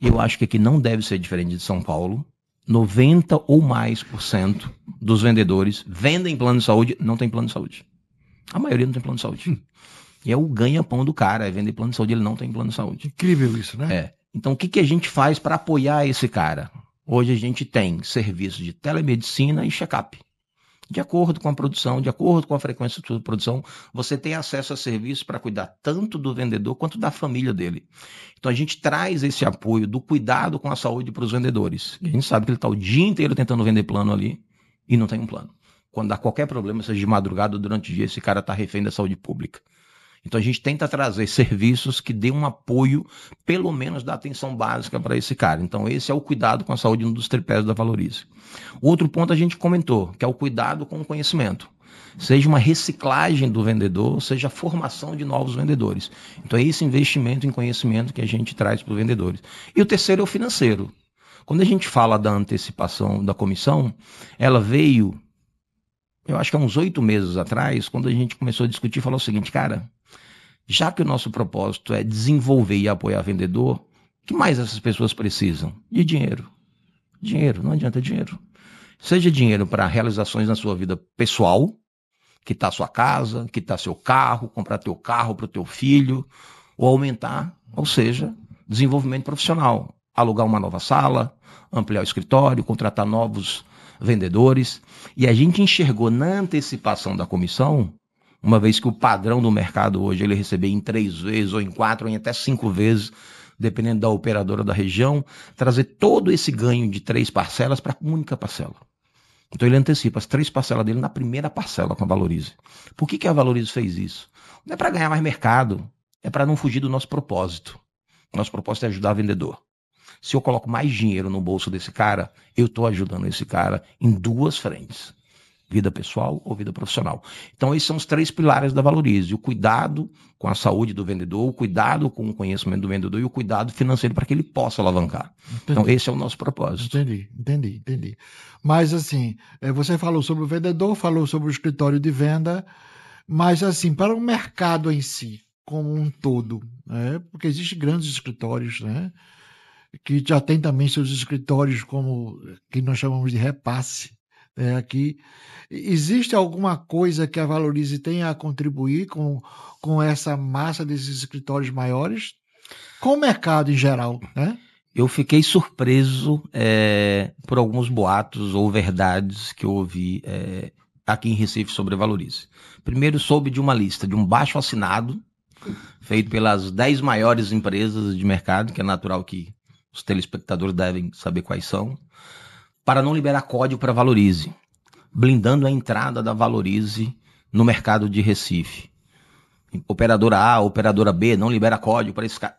eu acho que aqui não deve ser diferente de São Paulo. 90% ou mais dos vendedores vendem plano de saúde, não tem plano de saúde. A maioria não tem plano de saúde. E é o ganha-pão do cara, é vender plano de saúde, ele não tem plano de saúde. Incrível isso, né? Então o que a gente faz para apoiar esse cara? Hoje a gente tem serviços de telemedicina e check-up. De acordo com a produção, de acordo com a frequência de produção, você tem acesso a serviços para cuidar tanto do vendedor quanto da família dele. Então a gente traz esse apoio do cuidado com a saúde para os vendedores. A gente sabe que ele está o dia inteiro tentando vender plano ali e não tem um plano. Quando dá qualquer problema, seja de madrugada ou durante o dia, esse cara está refém da saúde pública. Então a gente tenta trazer serviços que dêem um apoio, pelo menos da atenção básica para esse cara. Então esse é o cuidado com a saúde, um dos tripés da Valorize. O outro ponto a gente comentou, que é o cuidado com o conhecimento. Seja uma reciclagem do vendedor, seja a formação de novos vendedores. Então é esse investimento em conhecimento que a gente traz para os vendedores. E o terceiro é o financeiro. Quando a gente fala da antecipação da comissão, ela veio, eu acho que há uns 8 meses atrás, quando a gente começou a discutir, falou o seguinte: cara, já que o nosso propósito é desenvolver e apoiar vendedor, o que mais essas pessoas precisam? De dinheiro. Dinheiro, não adianta dinheiro. Seja dinheiro para realizações na sua vida pessoal, quitar sua casa, quitar seu carro, comprar teu carro para o teu filho, ou aumentar, ou seja, desenvolvimento profissional, alugar uma nova sala, ampliar o escritório, contratar novos vendedores. E a gente enxergou na antecipação da comissão, uma vez que o padrão do mercado hoje ele receber em 3 vezes, ou em 4, ou em até 5 vezes, dependendo da operadora da região, trazer todo esse ganho de 3 parcelas para uma única parcela. Então ele antecipa as 3 parcelas dele na primeira parcela com a Valorize. Por que a Valorize fez isso? Não é para ganhar mais mercado, é para não fugir do nosso propósito. Nosso propósito é ajudar o vendedor. Se eu coloco mais dinheiro no bolso desse cara, eu estou ajudando esse cara em 2 frentes. Vida pessoal ou vida profissional. Então esses são os 3 pilares da Valorize. O cuidado com a saúde do vendedor, o cuidado com o conhecimento do vendedor e o cuidado financeiro para que ele possa alavancar. Entendi. Então esse é o nosso propósito. Entendi. Mas assim, você falou sobre o vendedor, falou sobre o escritório de venda, mas assim, para o mercado em si, como um todo, né? Porque existem grandes escritórios, né? Que já tem também seus escritórios como que nós chamamos de repasse. Aqui existe alguma coisa que a Valorize tenha a contribuir com essa massa desses escritórios maiores, com o mercado em geral, né? Eu fiquei surpreso por alguns boatos ou verdades que eu ouvi aqui em Recife sobre a Valorize. Primeiro soube de uma lista, de um baixo assinado, feito pelas 10 maiores empresas de mercado, que é natural que os telespectadores devem saber quais são, para não liberar código para a Valorize, blindando a entrada da Valorize no mercado de Recife. Operadora A, operadora B, não libera código para esse cara.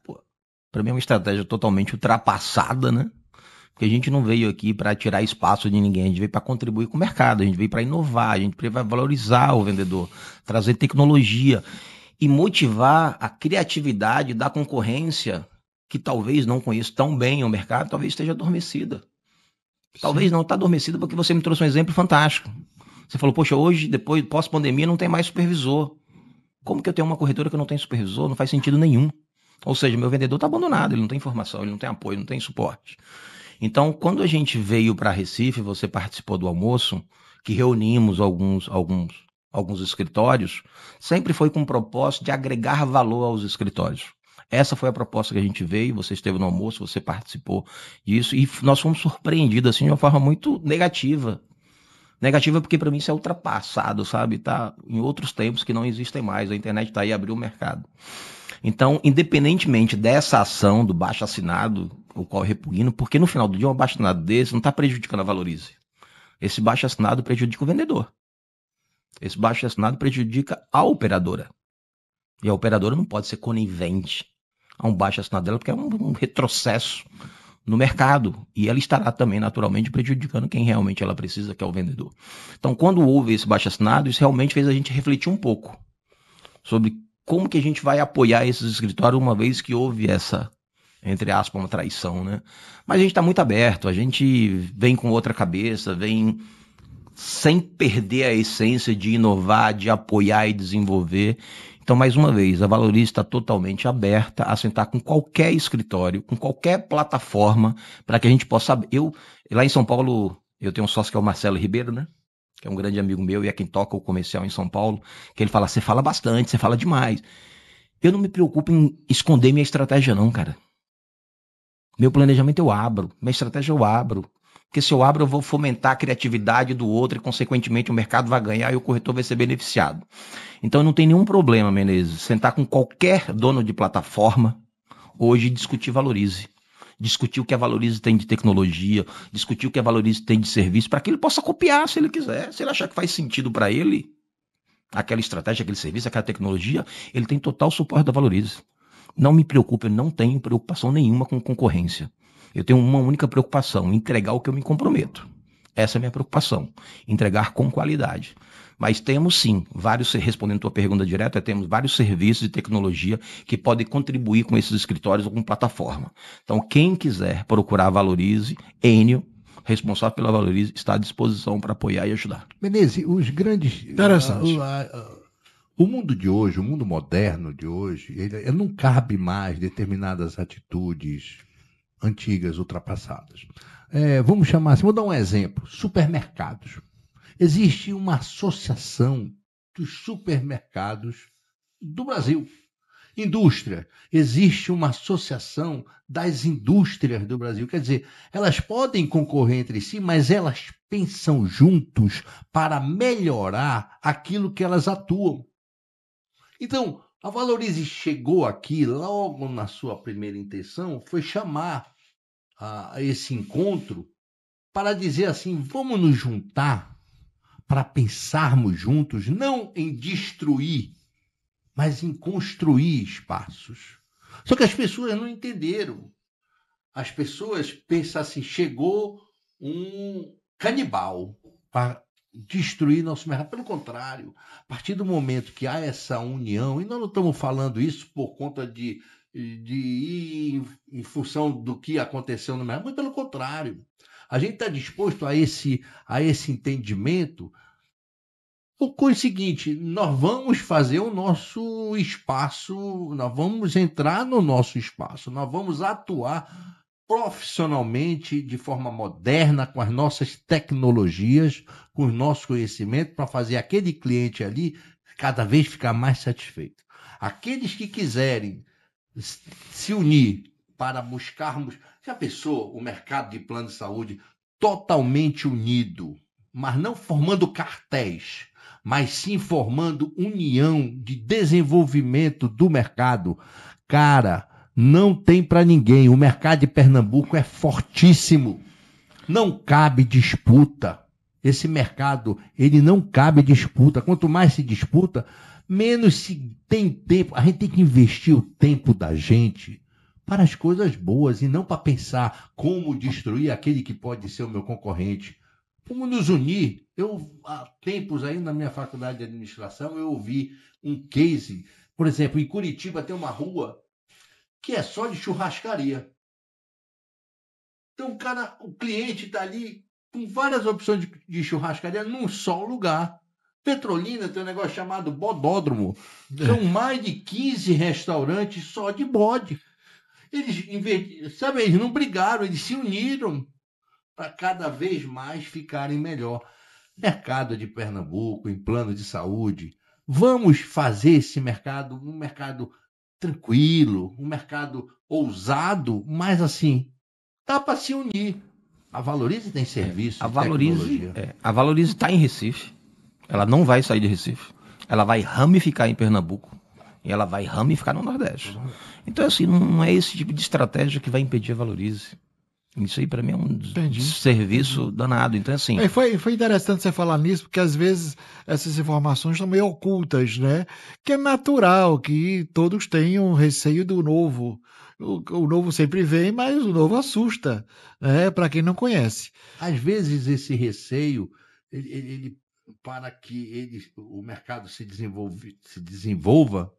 Para mim é uma estratégia totalmente ultrapassada, né? Porque a gente não veio aqui para tirar espaço de ninguém, a gente veio para contribuir com o mercado, a gente veio para inovar, a gente veio para valorizar o vendedor, trazer tecnologia e motivar a criatividade da concorrência que talvez não conheça tão bem o mercado, talvez esteja adormecida. Talvez não está adormecida porque você me trouxe um exemplo fantástico. Você falou, poxa, hoje, depois, pós-pandemia, não tem mais supervisor. Como que eu tenho uma corretora que não tem supervisor? Não faz sentido nenhum. Ou seja, meu vendedor está abandonado, ele não tem informação, ele não tem apoio, não tem suporte. Então, quando a gente veio para Recife, você participou do almoço, que reunimos alguns escritórios, sempre foi com o propósito de agregar valor aos escritórios. Essa foi a proposta que a gente veio, você esteve no almoço, você participou disso, e nós fomos surpreendidos assim, de uma forma muito negativa. Negativa porque para mim isso é ultrapassado, sabe? Tá em outros tempos que não existem mais, a internet está aí, abriu o mercado. Então, independentemente dessa ação do baixo assinado, o qual eu repugno, porque no final do dia um baixo assinado desse não está prejudicando a Valorize. Esse baixo assinado prejudica o vendedor. Esse baixo assinado prejudica a operadora. E a operadora não pode ser conivente a um baixo assinado dela, porque é um retrocesso no mercado. E ela estará também, naturalmente, prejudicando quem realmente ela precisa, que é o vendedor. Então, quando houve esse baixo assinado, isso realmente fez a gente refletir um pouco sobre como que a gente vai apoiar esses escritórios, uma vez que houve essa, entre aspas, uma traição, né? Mas a gente está muito aberto, a gente vem com outra cabeça, vem sem perder a essência de inovar, de apoiar e desenvolver. Então, mais uma vez, a Valorize está totalmente aberta a sentar com qualquer escritório, com qualquer plataforma, para que a gente possa... Lá em São Paulo, eu tenho um sócio que é o Marcelo Ribeiro, né? Que é um grande amigo meu e é quem toca o comercial em São Paulo, que ele fala, você fala bastante, você fala demais. Eu não me preocupo em esconder minha estratégia não, cara. Meu planejamento eu abro, minha estratégia eu abro. Porque se eu abro, eu vou fomentar a criatividade do outro e, consequentemente, o mercado vai ganhar e o corretor vai ser beneficiado. Então, não tem nenhum problema, Menezes, sentar com qualquer dono de plataforma hoje e discutir Valorize. Discutir o que a Valorize tem de tecnologia, discutir o que a Valorize tem de serviço, para que ele possa copiar se ele quiser. Se ele achar que faz sentido para ele, aquela estratégia, aquele serviço, aquela tecnologia, ele tem total suporte da Valorize. Não me preocupe, eu não tenho preocupação nenhuma com concorrência. Eu tenho uma única preocupação, entregar o que eu me comprometo. Essa é a minha preocupação, entregar com qualidade. Mas temos sim, respondendo a tua pergunta direta, temos vários serviços de tecnologia que podem contribuir com esses escritórios ou com plataforma. Então, quem quiser procurar a Valorize, Enio, responsável pela Valorize, está à disposição para apoiar e ajudar. Menezes, os grandes... Interessante. O mundo de hoje, o mundo moderno de hoje, ele não cabe mais determinadas atitudes antigas, ultrapassadas. Vamos chamar assim, vou dar um exemplo, supermercados. Existe uma associação dos supermercados do Brasil. Indústria. Existe uma associação das indústrias do Brasil. Quer dizer, elas podem concorrer entre si, mas elas pensam juntos para melhorar aquilo que elas atuam. Então, a Valorize chegou aqui, logo na sua primeira intenção, foi chamar a esse encontro para dizer assim, vamos nos juntar para pensarmos juntos, não em destruir, mas em construir espaços. Só que as pessoas não entenderam. As pessoas pensam assim, chegou um canibal para destruir nosso mercado. Pelo contrário, a partir do momento que há essa união, e nós não estamos falando isso por conta de ir em função do que aconteceu no mercado, mas pelo contrário, a gente está disposto a esse entendimento. Com o seguinte, nós vamos fazer o nosso espaço, nós vamos entrar no nosso espaço, nós vamos atuar profissionalmente, de forma moderna, com as nossas tecnologias, com o nosso conhecimento, para fazer aquele cliente ali cada vez ficar mais satisfeito. Aqueles que quiserem se unir para buscarmos... Já pensou o mercado de plano de saúde totalmente unido, mas não formando cartéis, mas sim formando união de desenvolvimento do mercado? Cara, não tem para ninguém. O mercado de Pernambuco é fortíssimo. Não cabe disputa. Esse mercado, ele não cabe disputa. Quanto mais se disputa, menos se tem tempo. A gente tem que investir o tempo da gente para as coisas boas e não para pensar como destruir aquele que pode ser o meu concorrente. Vamos nos unir. Há tempos aí na minha faculdade de administração, eu ouvi um case. Por exemplo, em Curitiba tem uma rua que é só de churrascaria. Então, o cliente está ali com várias opções de churrascaria num só lugar. Petrolina tem um negócio chamado bodódromo. São mais de 15 restaurantes só de bode. Eles não brigaram, eles se uniram para cada vez mais ficarem melhor. Mercado de Pernambuco, em plano de saúde. Vamos fazer esse mercado um mercado tranquilo, um mercado ousado, mas assim, dá para se unir. A Valorize tem serviço, a Valorize está em Recife. Ela não vai sair de Recife. Ela vai ramificar em Pernambuco. E ela vai ramificar no Nordeste. Então, assim, não é esse tipo de estratégia que vai impedir a Valorize. Isso aí, para mim, é um serviço danado. Então, assim... Foi interessante você falar nisso, porque às vezes essas informações estão meio ocultas, né? Que é natural que todos tenham receio do novo. O novo sempre vem, mas o novo assusta, né? Para quem não conhece. Às vezes esse receio, ele para que o mercado se desenvolva,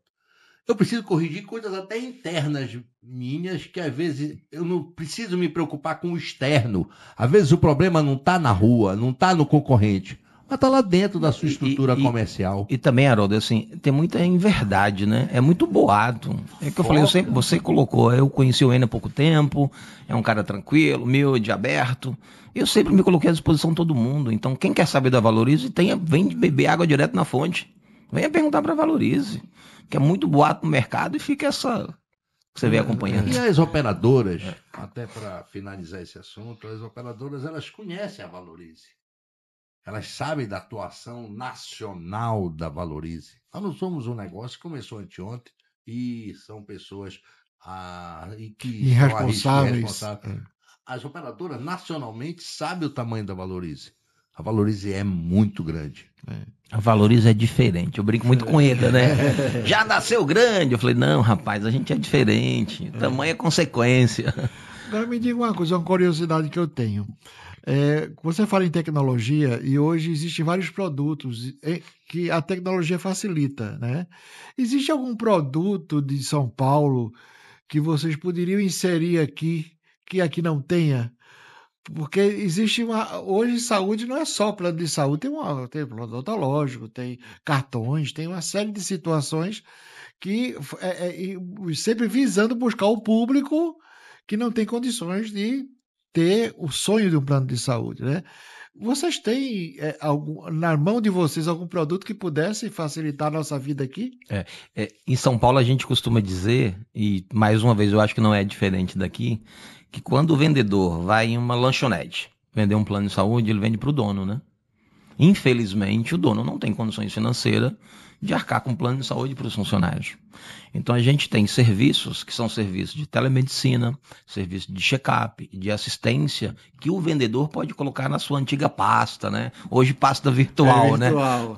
eu preciso corrigir coisas até internas minhas, que às vezes eu não preciso me preocupar com o externo. Às vezes o problema não está na rua, não está no concorrente, mas está lá dentro da sua estrutura comercial. E também, Haroldo, assim, tem muita inverdade, né? É muito boato. É que eu falei, você colocou, eu conheci o Enio há pouco tempo, é um cara tranquilo, humilde, aberto. Eu sempre me coloquei à disposição de todo mundo. Então, quem quer saber da Valorize, vem beber água direto na fonte. Venha perguntar para a Valorize, que é muito boato no mercado e fica essa... Você vem acompanhando. E as operadoras, até para finalizar esse assunto, as operadoras, elas conhecem a Valorize. Elas sabem da atuação nacional da Valorize. Nós não somos um negócio que começou anteontem e são pessoas que irresponsáveis. As operadoras nacionalmente sabem o tamanho da Valorize. A Valorize é muito grande. A Valorize é diferente. Eu brinco muito com ele, né? Já nasceu grande. Eu falei, não, rapaz, a gente é diferente. Tamanho é consequência. Agora me diga uma coisa, uma curiosidade que eu tenho. Você fala em tecnologia e hoje existem vários produtos que a tecnologia facilita, né? Existe algum produto de São Paulo que vocês poderiam inserir aqui, que aqui não tenha? Porque existe hoje saúde não é só plano de saúde, tem plano odontológico, tem cartões, tem uma série de situações que sempre visando buscar o público que não tem condições de ter o sonho de um plano de saúde, né? Vocês têm na mão de vocês algum produto que pudesse facilitar a nossa vida aqui? Em São Paulo a gente costuma dizer, e mais uma vez eu acho que não é diferente daqui, que quando o vendedor vai em uma lanchonete vender um plano de saúde, ele vende para o dono, né? Infelizmente, o dono não tem condições financeiras de arcar com um plano de saúde para os funcionários. Então, a gente tem serviços que são serviços de telemedicina, serviço de check-up, de assistência, que o vendedor pode colocar na sua antiga pasta, né? Hoje, pasta virtual, né?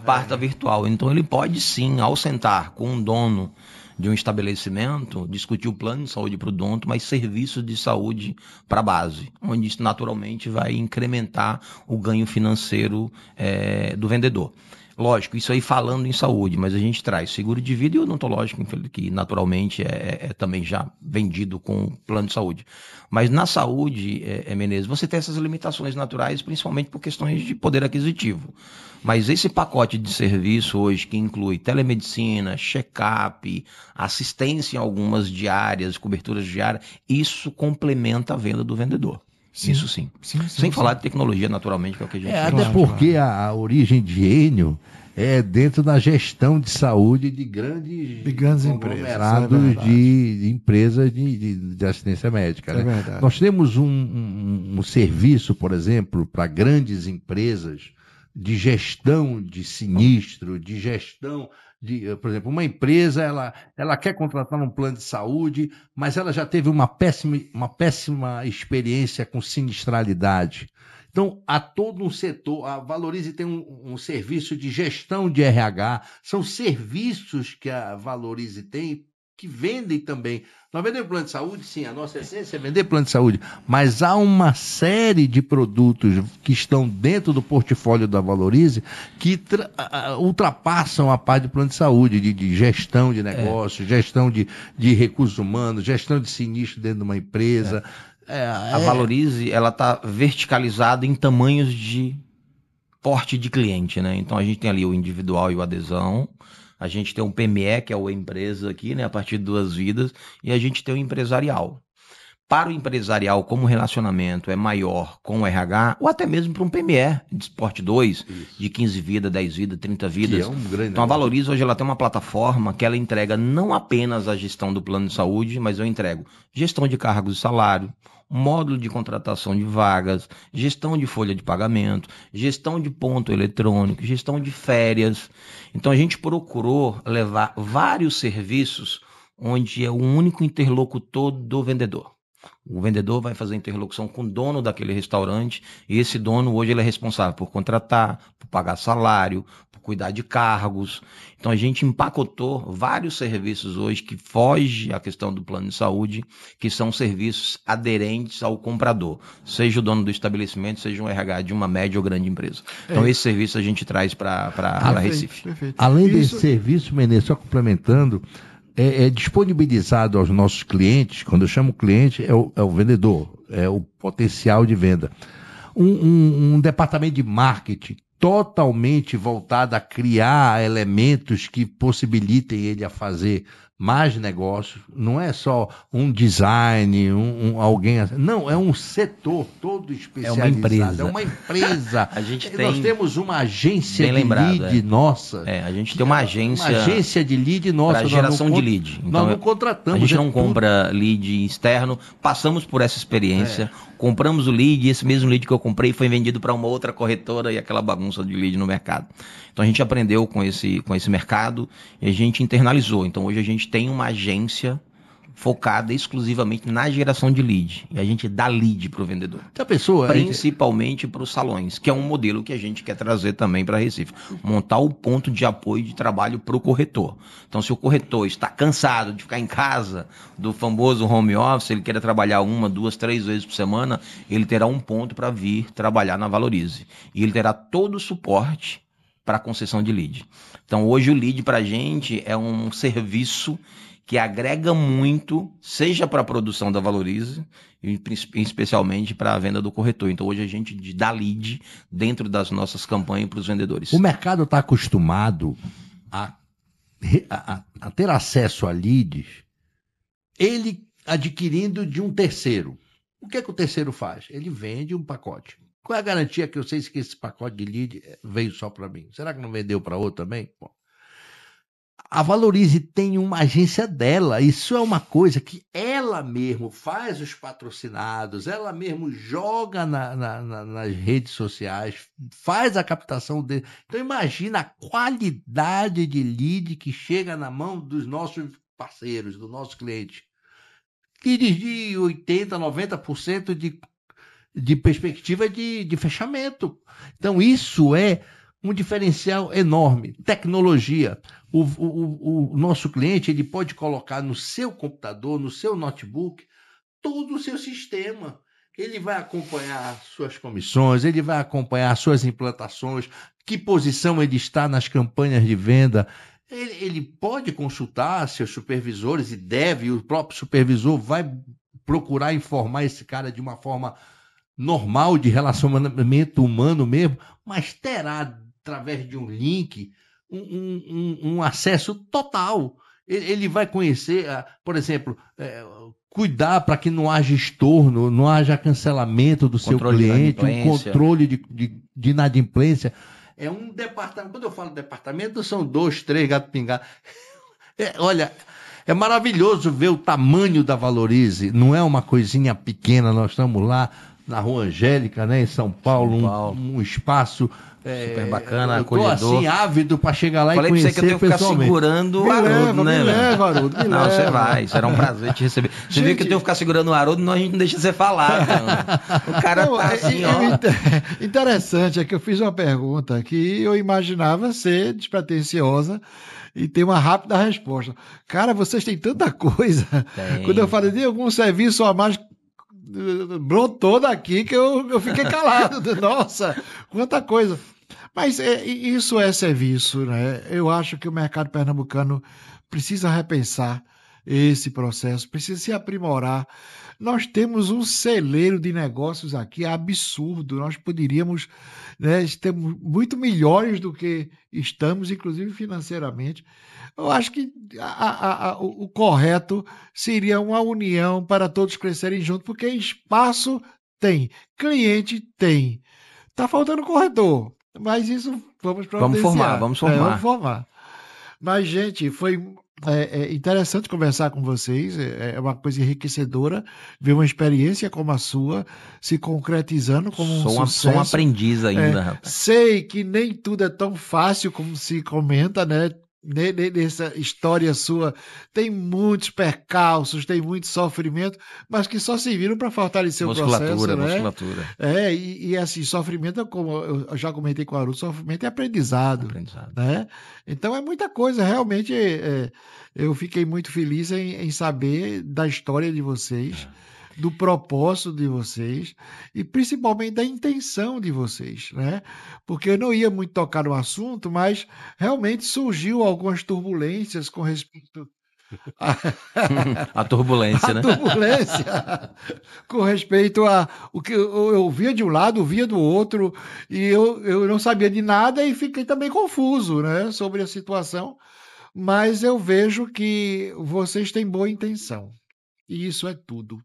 Pasta virtual. Então, ele pode sim, ao sentar com um dono de um estabelecimento, discutir o plano de saúde para o dono, mas serviços de saúde para a base, onde isso naturalmente vai incrementar o ganho financeiro do vendedor. Lógico, isso aí falando em saúde, mas a gente traz seguro de vida e odontológico, que naturalmente é também já vendido com plano de saúde. Mas na saúde, Menezes, você tem essas limitações naturais, principalmente por questões de poder aquisitivo. Mas esse pacote de serviço hoje, que inclui telemedicina, check-up, assistência em algumas diárias, coberturas diárias, isso complementa a venda do vendedor. Sim. Isso sim. Sem falar de tecnologia, naturalmente, que é o que a gente tem. Até porque a origem de Enio é dentro da gestão de saúde de grandes conglomerados de empresas de assistência médica. Né? Verdade. Nós temos um serviço, por exemplo, para grandes empresas de gestão de sinistro, de gestão por exemplo, uma empresa, ela quer contratar um plano de saúde, mas ela já teve uma péssima experiência com sinistralidade. Então, há todo um setor, a Valorize tem um serviço de gestão de RH, são serviços que a Valorize tem, que vendem também. Nós vendemos plano de saúde, sim, a nossa essência é vender plano de saúde, mas há uma série de produtos que estão dentro do portfólio da Valorize que ultrapassam a parte de plano de saúde, de gestão de negócios, gestão de recursos humanos, gestão de sinistro dentro de uma empresa. A Valorize, ela está verticalizada em tamanhos de porte de cliente, né? Então a gente tem ali o individual e o adesão. A gente tem um PME, que é o empresa aqui, né, a partir de 2 vidas, e a gente tem o empresarial. Para o empresarial, como o relacionamento é maior com o RH, ou até mesmo para um PME de Esporte 2, de 15 vidas, 10 vidas, 30 vidas. Que é um grande então a Valorize hoje ela tem uma plataforma que ela entrega não apenas a gestão do plano de saúde, mas eu entrego gestão de cargos e salário, módulo de contratação de vagas, gestão de folha de pagamento, gestão de ponto eletrônico, gestão de férias. Então a gente procurou levar vários serviços onde é o único interlocutor do vendedor. O vendedor vai fazer interlocução com o dono daquele restaurante e esse dono hoje ele é responsável por contratar, por pagar salário, por cuidar de cargos. Então a gente empacotou vários serviços hoje que fogem à questão do plano de saúde, que são serviços aderentes ao comprador, seja o dono do estabelecimento, seja um RH de uma média ou grande empresa. Então esse serviço a gente traz para Recife. Perfeito. Além desse serviço, Menezes, só complementando, é disponibilizado aos nossos clientes, quando eu chamo cliente, é o vendedor, é o potencial de venda. Um departamento de marketing totalmente voltado a criar elementos que possibilitem ele a fazer mais negócios, não é só um design, alguém... Não, é um setor todo especializado. É uma empresa. A gente nós temos uma agência de lembrado, lead nossa. A gente tem uma agência de lead nossa. Para geração de lead. Então, nós não contratamos. A gente não compra lead externo, passamos por essa experiência, compramos o lead e esse mesmo lead que eu comprei foi vendido para uma outra corretora e aquela bagunça de lead no mercado. Então a gente aprendeu com esse mercado e a gente internalizou. Então hoje a gente tem uma agência focada exclusivamente na geração de lead. E a gente dá lead para o vendedor. Então, principalmente para os salões, que é um modelo que a gente quer trazer também para Recife. Montar o ponto de apoio de trabalho para o corretor. Então, se o corretor está cansado de ficar em casa, do famoso home office, ele quer trabalhar 1, 2, 3 vezes por semana, ele terá um ponto para vir trabalhar na Valorize. E ele terá todo o suporte para a concessão de lead. Então, hoje o lead para a gente é um serviço que agrega muito, seja para a produção da Valorize, e especialmente para a venda do corretor. Então, hoje a gente dá lead dentro das nossas campanhas para os vendedores. O mercado está acostumado a ter acesso a leads, ele adquirindo de um terceiro. O que é que o terceiro faz? Ele vende um pacote. Qual é a garantia que eu sei que esse pacote de lead veio só para mim? Será que não vendeu para outro também? Bom, a Valorize tem uma agência dela. Isso é uma coisa que ela mesmo faz os patrocinados, ela mesmo joga nas redes sociais, faz a captação dele. Então imagina a qualidade de lead que chega na mão dos nossos parceiros, do nosso cliente. Leads de 80%, 90% de perspectiva de fechamento. Então isso é um diferencial enorme. Tecnologia. O nosso cliente ele pode colocar no seu computador, no seu notebook, todo o seu sistema. Ele vai acompanhar suas comissões, ele vai acompanhar suas implantações, que posição ele está nas campanhas de venda. Ele pode consultar seus supervisores e deve, o próprio supervisor vai procurar informar esse cara de uma forma normal, de relacionamento humano mesmo, mas terá, através de um link, um acesso total. Ele vai conhecer, por exemplo, cuidar para que não haja estorno, não haja cancelamento do seu cliente, um controle de inadimplência. É um departamento, quando eu falo departamento, são 2, 3 gato pingados. Olha, é maravilhoso ver o tamanho da Valorize, não é uma coisinha pequena, nós estamos lá na Rua Angélica, né, em São Paulo. Um espaço super bacana, acolhedor. Eu tô assim, ávido para chegar lá e conhecer pessoalmente. Falei pra você que eu tenho que ficar segurando o Haroldo, né? Me leva, Haroldo, me não, leva. você vai, será um prazer te receber. Você viu que eu tenho que ficar segurando o Haroldo, não, a gente não deixa você falar, não. O cara tá assim, ó. Interessante é que eu fiz uma pergunta que eu imaginava ser despretensiosa e ter uma rápida resposta. Cara, vocês têm tanta coisa. Tem. Quando eu falei de algum serviço a mais, brotou daqui que eu fiquei calado. Nossa, quanta coisa. Mas isso é serviço, né? Eu acho que o mercado pernambucano precisa repensar esse processo, precisa se aprimorar. Nós temos um celeiro de negócios aqui absurdo. Nós poderíamos, né, estar muito melhores do que estamos, inclusive financeiramente. Eu acho que o correto seria uma união para todos crescerem juntos, porque espaço tem, cliente tem. Está faltando corretor, mas isso vamos providenciar. Vamos formar. Mas, gente, foi interessante conversar com vocês, é uma coisa enriquecedora ver uma experiência como a sua se concretizando como um sucesso. Sou um aprendiz ainda, rapaz. Sei que nem tudo é tão fácil como se comenta, né? Nessa história sua tem muitos percalços, tem muito sofrimento, mas que só serviram para fortalecer o processo, né? Musculatura. E assim, sofrimento, como eu já comentei com o Haroldo, sofrimento é aprendizado. Né? Então é muita coisa, realmente eu fiquei muito feliz em saber da história de vocês, do propósito de vocês e principalmente da intenção de vocês, né? Porque eu não ia muito tocar no assunto, mas realmente surgiu algumas turbulências com respeito a turbulência, né? A turbulência com respeito a o que eu via de um lado, via do outro e eu não sabia de nada e fiquei também confuso, né, sobre a situação, mas eu vejo que vocês têm boa intenção e isso é tudo.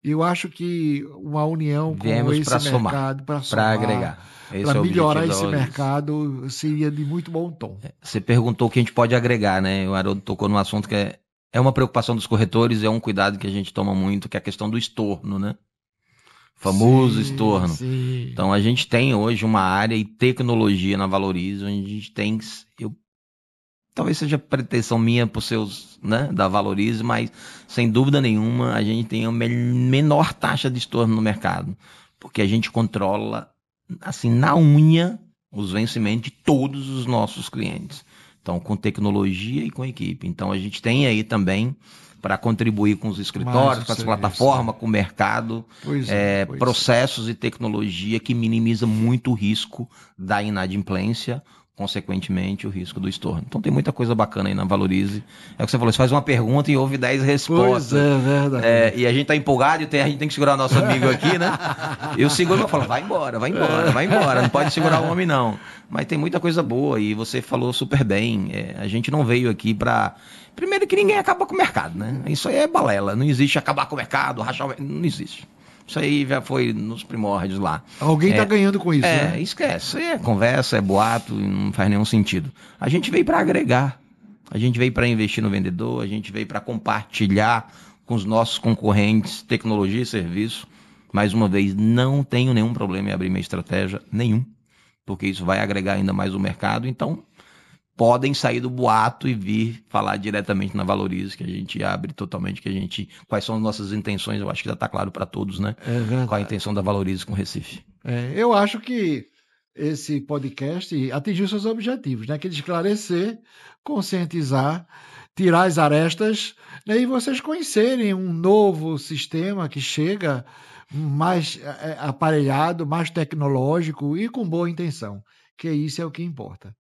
Eu acho que uma união com esse mercado para agregar, para melhorar esse mercado seria de muito bom tom. Você perguntou o que a gente pode agregar, né? O Haroldo tocou num assunto que é uma preocupação dos corretores, é um cuidado que a gente toma muito, que é a questão do estorno, né? O famoso estorno. Sim. Então a gente tem hoje uma área e tecnologia na Valorize, onde a gente tem... Talvez seja pretensão minha por seus, né, da Valorize, mas sem dúvida nenhuma a gente tem a menor taxa de estorno no mercado, porque a gente controla, assim, na unha, os vencimentos de todos os nossos clientes. Então, com tecnologia e com equipe. Então, a gente tem aí também para contribuir com os escritórios, com as plataformas, com o mercado, processos e tecnologia que minimiza muito o risco da inadimplência, consequentemente o risco do estorno. Então tem muita coisa bacana aí na Valorize. É o que você falou, você faz uma pergunta e houve 10 respostas. Pois é, verdade. E a gente tá empolgado e a gente tem que segurar o nosso amigo aqui, né? Eu seguro e falo, vai embora, não pode segurar o homem não. Mas tem muita coisa boa e você falou super bem. A gente não veio aqui para... Primeiro que ninguém acaba com o mercado, né? Isso aí é balela, não existe acabar com o mercado, rachar o... Não existe. Isso aí já foi nos primórdios lá. Alguém está ganhando com isso, né? Esquece. É conversa, é boato, não faz nenhum sentido. A gente veio para agregar. A gente veio para investir no vendedor, a gente veio para compartilhar com os nossos concorrentes tecnologia e serviço. Mais uma vez, não tenho nenhum problema em abrir minha estratégia, nenhum, porque isso vai agregar ainda mais o mercado. Então, podem sair do boato e vir falar diretamente na Valorize, que a gente abre totalmente, quais são as nossas intenções, eu acho que já está claro para todos, né? É verdade. Qual a intenção da Valorize com o Recife. Eu acho que esse podcast atingiu seus objetivos, né? Que é de esclarecer, conscientizar, tirar as arestas, né? E vocês conhecerem um novo sistema que chega mais aparelhado, mais tecnológico e com boa intenção, que isso é o que importa.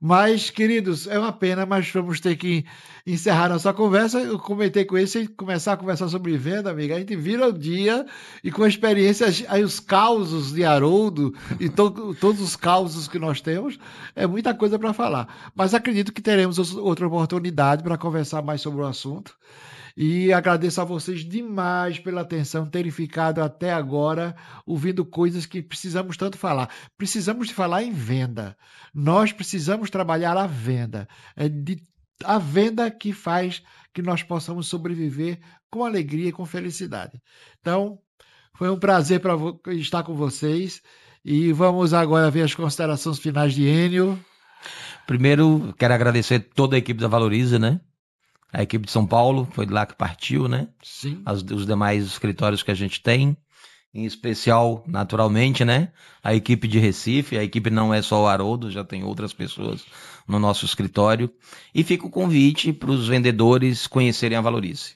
Mas, queridos, é uma pena, mas vamos ter que encerrar nossa conversa. Eu comentei com ele, se começar a conversar sobre venda, amiga, a gente vira o dia e com a experiência, aí os causos de Haroldo e todos os causos que nós temos, é muita coisa para falar. Mas acredito que teremos outra oportunidade para conversar mais sobre o assunto. E agradeço a vocês demais pela atenção, terem ficado até agora ouvindo coisas que precisamos tanto falar. Precisamos de falar em venda. Nós precisamos trabalhar a venda. É a venda que faz que nós possamos sobreviver com alegria e com felicidade. Então, foi um prazer estar com vocês. E vamos agora ver as considerações finais de Enio. Primeiro, quero agradecer toda a equipe da Valorize, né? A equipe de São Paulo, foi de lá que partiu, né? Sim. Os demais escritórios que a gente tem, em especial, naturalmente, né? A equipe de Recife, a equipe não é só o Haroldo, já tem outras pessoas no nosso escritório. E fica o convite para os vendedores conhecerem a Valorize.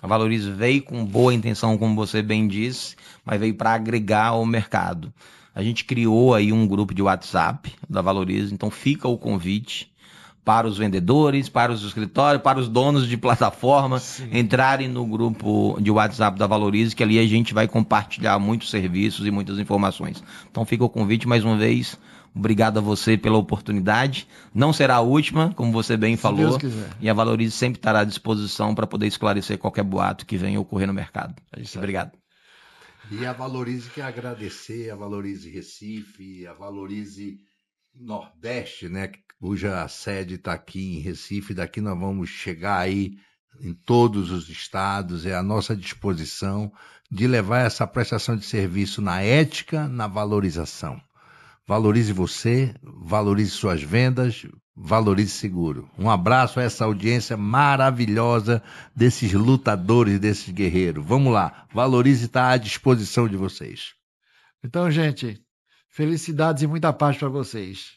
A Valorize veio com boa intenção, como você bem disse, mas veio para agregar o mercado. A gente criou aí um grupo de WhatsApp da Valorize, então fica o convite para os vendedores, para os escritórios, para os donos de plataforma, entrarem no grupo de WhatsApp da Valorize, que ali a gente vai compartilhar muitos serviços e muitas informações. Então fica o convite mais uma vez. Obrigado a você pela oportunidade. Não será a última, como você bem falou. Deus quiser. E a Valorize sempre estará à disposição para poder esclarecer qualquer boato que venha ocorrer no mercado. Obrigado. E a Valorize quer agradecer, a Valorize Recife, a Valorize Nordeste, né? Cuja sede está aqui em Recife. Daqui nós vamos chegar aí em todos os estados. É a nossa disposição de levar essa prestação de serviço na ética, na valorização. Valorize você, valorize suas vendas, valorize seguro. Um abraço a essa audiência maravilhosa desses lutadores, desses guerreiros. Vamos lá, Valorize está à disposição de vocês. Então, gente, felicidades e muita paz para vocês.